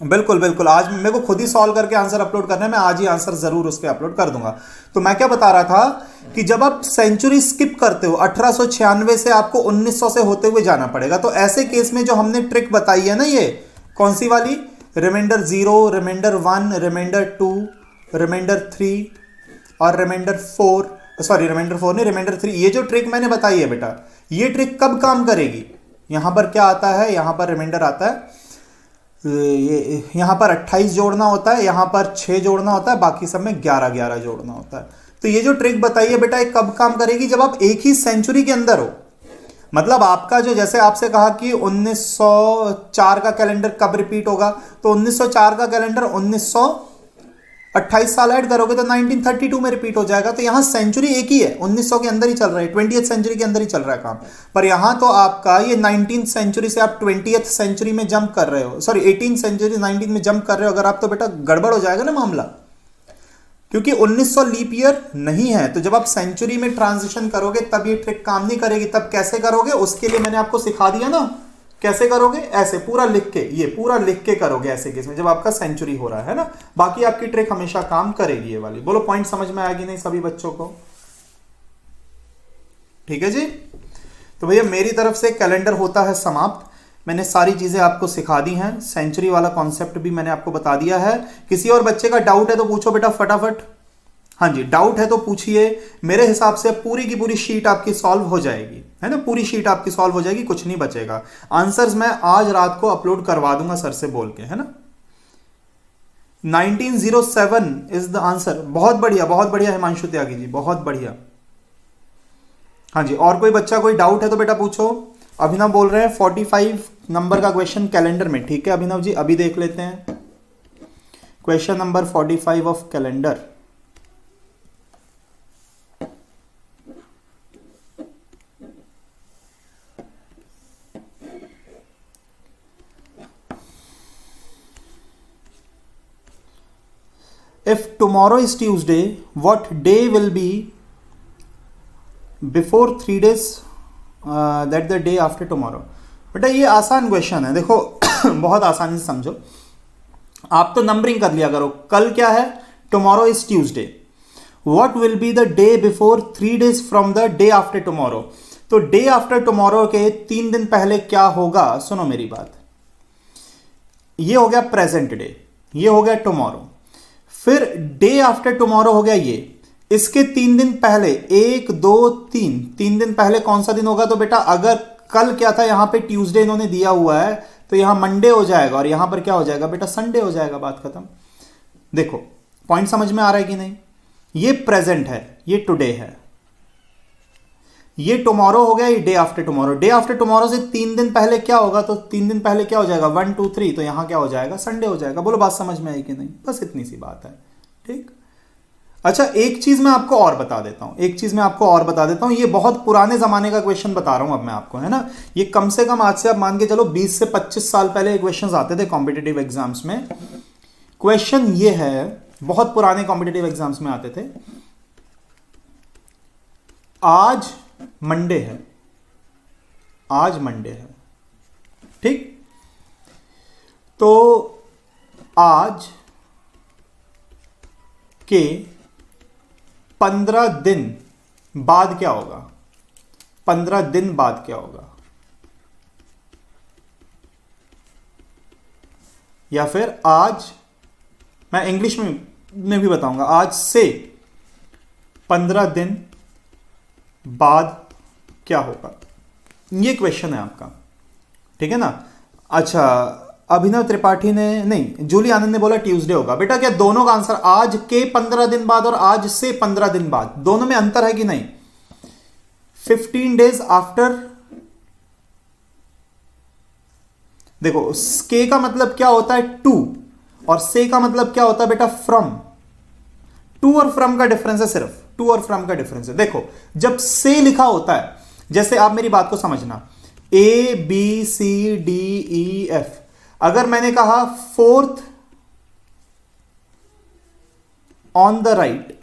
बिल्कुल बिल्कुल, आज मेरे को खुद ही सॉल्व करके आंसर अपलोड करना है, मैं आज ही आंसर जरूर उस पर अपलोड कर दूंगा। तो मैं क्या बता रहा था कि जब आप सेंचुरी स्किप करते हो 1896 से आपको 1900 से होते हुए जाना पड़ेगा, तो ऐसे केस में जो हमने ट्रिक बताई है ना, ये कौन सी वाली, रिमाइंडर 0, रिमाइंडर 1, रिमाइंडर 2, रिमाइंडर 3 और रिमाइंडर 4, सॉरी रिमाइंडर 4 नहीं, रिमाइंडर 3, ये जो ट्रिक मैंने बताई है बेटा, ये ट्रिक कब काम करेगी, यहां पर क्या आता है, यहां पर रिमाइंडर आता है, यहां पर 28 जोड़ना होता है, यहां पर 6 जोड़ना होता है, बाकी सब में 11 जोड़ना होता है। तो ये जो ट्रिक बताइए बेटा, ये कब काम करेगी, जब आप एक ही सेंचुरी के अंदर हो। मतलब आपका जो, जैसे आपसे कहा कि 1904 का कैलेंडर कब रिपीट होगा, तो 1904 का कैलेंडर 28 साल ऐड करोगे तो 1932 में रिपीट हो जाएगा। तो यहां सेंचुरी एक ही है, 1900 के अंदर ही चल रहा है, 20th सेंचुरी के अंदर ही चल रहा है काम। पर यहां तो आपका ये 19th सेंचुरी से आप 20th सेंचुरी में जंप कर रहे हो, सॉरी 18th सेंचुरी 19 में जंप कर रहे हो अगर आप, तो बेटा गड़बड़ हो जाएगा ना मामला, क्योंकि 1900 लीप ईयर नहीं है। तो जब आप सेंचुरी में ट्रांजिशन करोगे तब ये ट्रिक काम नहीं करेगी। तब कैसे करोगे, उसके लिए मैंने आपको सिखा दिया ना, कैसे करोगे, ऐसे पूरा लिख के, ये पूरा लिख के करोगे ऐसे केस में जब आपका सेंचुरी हो रहा है ना, बाकी आपकी ट्रिक हमेशा काम करेगी ये वाली। बोलो पॉइंट समझ में आएगी नहीं सभी बच्चों को, ठीक है जी। तो भैया मेरी तरफ से कैलेंडर होता है समाप्त, मैंने सारी चीजें आपको सिखा दी हैं, सेंचुरी वाला कॉन्सेप्ट भी मैंने आपको बता दिया है। किसी और बच्चे का डाउट है तो पूछो बेटा फटाफट। हाँ जी डाउट है तो पूछिए, मेरे हिसाब से पूरी की पूरी शीट आपकी सॉल्व हो जाएगी, है ना, पूरी शीट आपकी सॉल्व हो जाएगी, कुछ नहीं बचेगा। आंसर्स मैं आज रात को अपलोड करवा दूंगा सर से बोल के, है ना। 1907 इज द आंसर। बहुत बढ़िया हिमांशु त्यागी जी, बहुत बढ़िया। हाँ जी, और कोई बच्चा कोई डाउट है तो बेटा पूछो। अभिनव बोल रहे हैं 45 नंबर का क्वेश्चन कैलेंडर में, ठीक है अभिनव जी, अभी देख लेते हैं question number 45 of calendar. If tomorrow is Tuesday, what day will be before 3 days that the day after tomorrow? बेटा ये आसान क्वेश्चन है, देखो बहुत आसानी से समझो। आप तो नंबरिंग कर लिया करो, कल क्या है, tomorrow is Tuesday, what will be the day before 3 days from the day after tomorrow. तो डे आफ्टर टुमारो के 3 दिन पहले क्या होगा, सुनो मेरी बात, ये हो गया प्रेजेंट डे, ये हो गया टुमारो, फिर डे आफ्टर टुमारो हो गया ये, इसके 3 दिन पहले 1 2 3 3 दिन पहले कौन सा दिन होगा। तो बेटा अगर कल क्या था, यहां पे ट्यूसडे इन्होंने दिया हुआ है, तो यहां मंडे हो जाएगा और यहां पर क्या हो जाएगा बेटा, संडे हो जाएगा, बात खत्म। देखो पॉइंट समझ में आ रहा है कि नहीं, ये प्रेजेंट है, ये टुडे है, ये टुमारो हो गया, ये day after tomorrow. Day after tomorrow से 3 दिन पहले क्या होगा, तो 3 दिन पहले क्या हो जाएगा, 1 2 3, तो यहां क्या हो जाएगा, संडे हो जाएगा। बोलो बात समझ में आई कि नहीं, बस इतनी सी बात है, ठीक। अच्छा एक चीज मैं आपको और बता देता हूं, ये बहुत पुराने जमाने का क्वेश्चन बता रहा हूं अब मैं आपको, है ना। ये कम से कम आज से आप मान के चलो 20 से 25 साल पहले क्वेश्चन आते थे कॉम्पिटेटिव एग्जाम्स में। क्वेश्चन ये है, बहुत पुराने कॉम्पिटेटिव एग्जाम्स में आते थे। आज मंडे है, ठीक, तो आज के 15 दिन बाद क्या होगा, 15 दिन बाद क्या होगा, या फिर आज, मैं इंग्लिश में भी बताऊंगा, आज से 15 दिन बाद क्या होगा, ये क्वेश्चन है आपका, ठीक है ना। अच्छा अभिनव त्रिपाठी ने नहीं, जूली आनंद ने बोला ट्यूसडे होगा। बेटा क्या दोनों का आंसर, आज के 15 दिन बाद और आज से 15 दिन बाद, दोनों में अंतर है कि नहीं। 15 days आफ्टर, देखो के का मतलब क्या होता है 2, और से का मतलब क्या होता है बेटा? फ्रॉम। टू और फ्रॉम का डिफरेंस है, सिर्फ टू और फ्रॉम का डिफरेंस है। देखो जब से लिखा होता है, जैसे आप मेरी बात को समझना, A B C D E F, अगर मैंने कहा फोर्थ ऑन द राइट,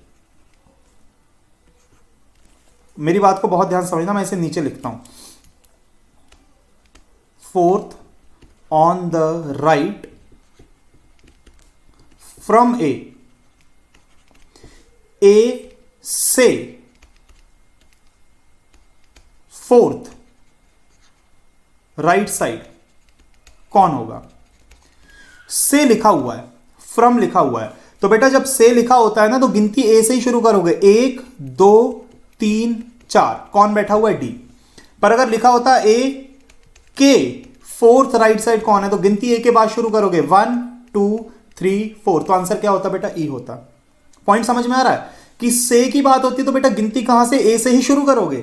मेरी बात को बहुत ध्यान से समझना, मैं इसे नीचे लिखता हूं, fourth on the right from A से फोर्थ राइट साइड कौन होगा? से लिखा हुआ है, फ्रॉम लिखा हुआ है, तो बेटा जब से लिखा होता है ना तो गिनती ए से ही शुरू करोगे, 1 2 3 4, कौन बैठा हुआ है? डी। पर अगर लिखा होता है ए के फोर्थ राइट साइड कौन है, तो गिनती ए के बाद शुरू करोगे, 1 2 3 4, तो आंसर क्या होता बेटा? ई होता। पॉइंट समझ में आ रहा है कि से की बात होती है तो बेटा गिनती कहां से? ए से ही शुरू करोगे।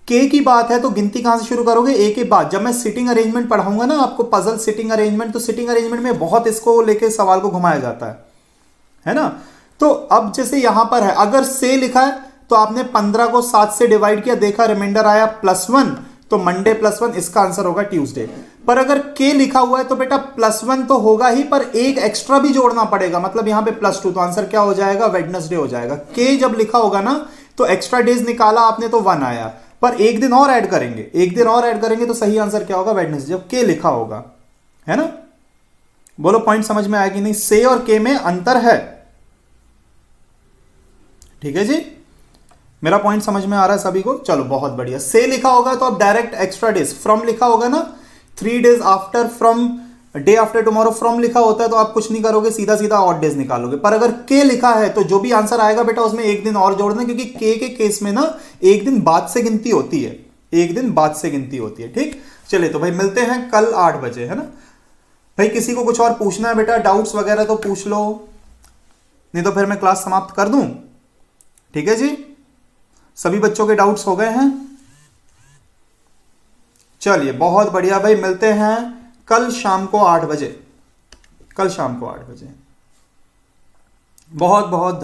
के की बात है तो गिनती कहां से शुरू करोगे? ए के बाद। जब मैं सिटिंग अरेंजमेंट पढ़ाऊंगा ना आपको, पजल सिटिंग अरेंजमेंट, तो सिटिंग अरेंजमेंट में बहुत इसको लेके सवाल को घुमाया जाता है ना। तो अब जैसे यहां पर है, अगर से लिखा है तो आपने 15 को 7 से डिवाइड किया, देखा रिमाइंडर आया +1, तो मंडे +1, इसका आंसर होगा ट्यूसडे। पर अगर के लिखा हुआ है तो बेटा +1 तो होगा ही, पर एक एक्स्ट्रा भी जोड़ना पड़ेगा, मतलब यहां पे +2, तो आंसर क्या हो जाएगा? वेडनेसडे हो जाएगा। के जब लिखा होगा ना तो एक्स्ट्रा डेज निकाला आपने तो 1 आया, पर एक दिन और ऐड करेंगे, एक दिन और ऐड करेंगे तो सही आंसर क्या होगा? वेडनेसडे, जब के लिखा होगा, है ना। बोलो पॉइंट समझ में आया कि नहीं? से और के में अंतर है, ठीक है जी। मेरा पॉइंट समझ में आ रहा है सभी को? चलो बहुत बढ़िया। से लिखा होगा तो आप डायरेक्ट एक्स्ट्रा डेज, फ्रॉम लिखा होगा ना 3 days after, from day after tomorrow, from लिखा होता है तो आप कुछ नहीं करोगे, सीधा सीधा ऑड डेज निकालोगे। पर अगर के लिखा है तो जो भी आंसर आएगा बेटा उसमें एक दिन और जोड़ना, क्योंकि के केस में ना एक दिन बाद से गिनती होती है, एक दिन बाद से गिनती होती है, ठीक। चलिए तो भाई मिलते हैं कल 8 बजे, है ना भाई। किसी को कुछ और पूछना है बेटा, डाउट्स वगैरह तो पूछ लो, नहीं तो फिर मैं क्लास समाप्त कर दूं, ठीक है जी। सभी बच्चों के डाउट्स हो गए हैं? चलिए बहुत बढ़िया भाई, मिलते हैं कल शाम को 8 बजे, कल शाम को 8 बजे। बहुत बहुत धन्यवाद।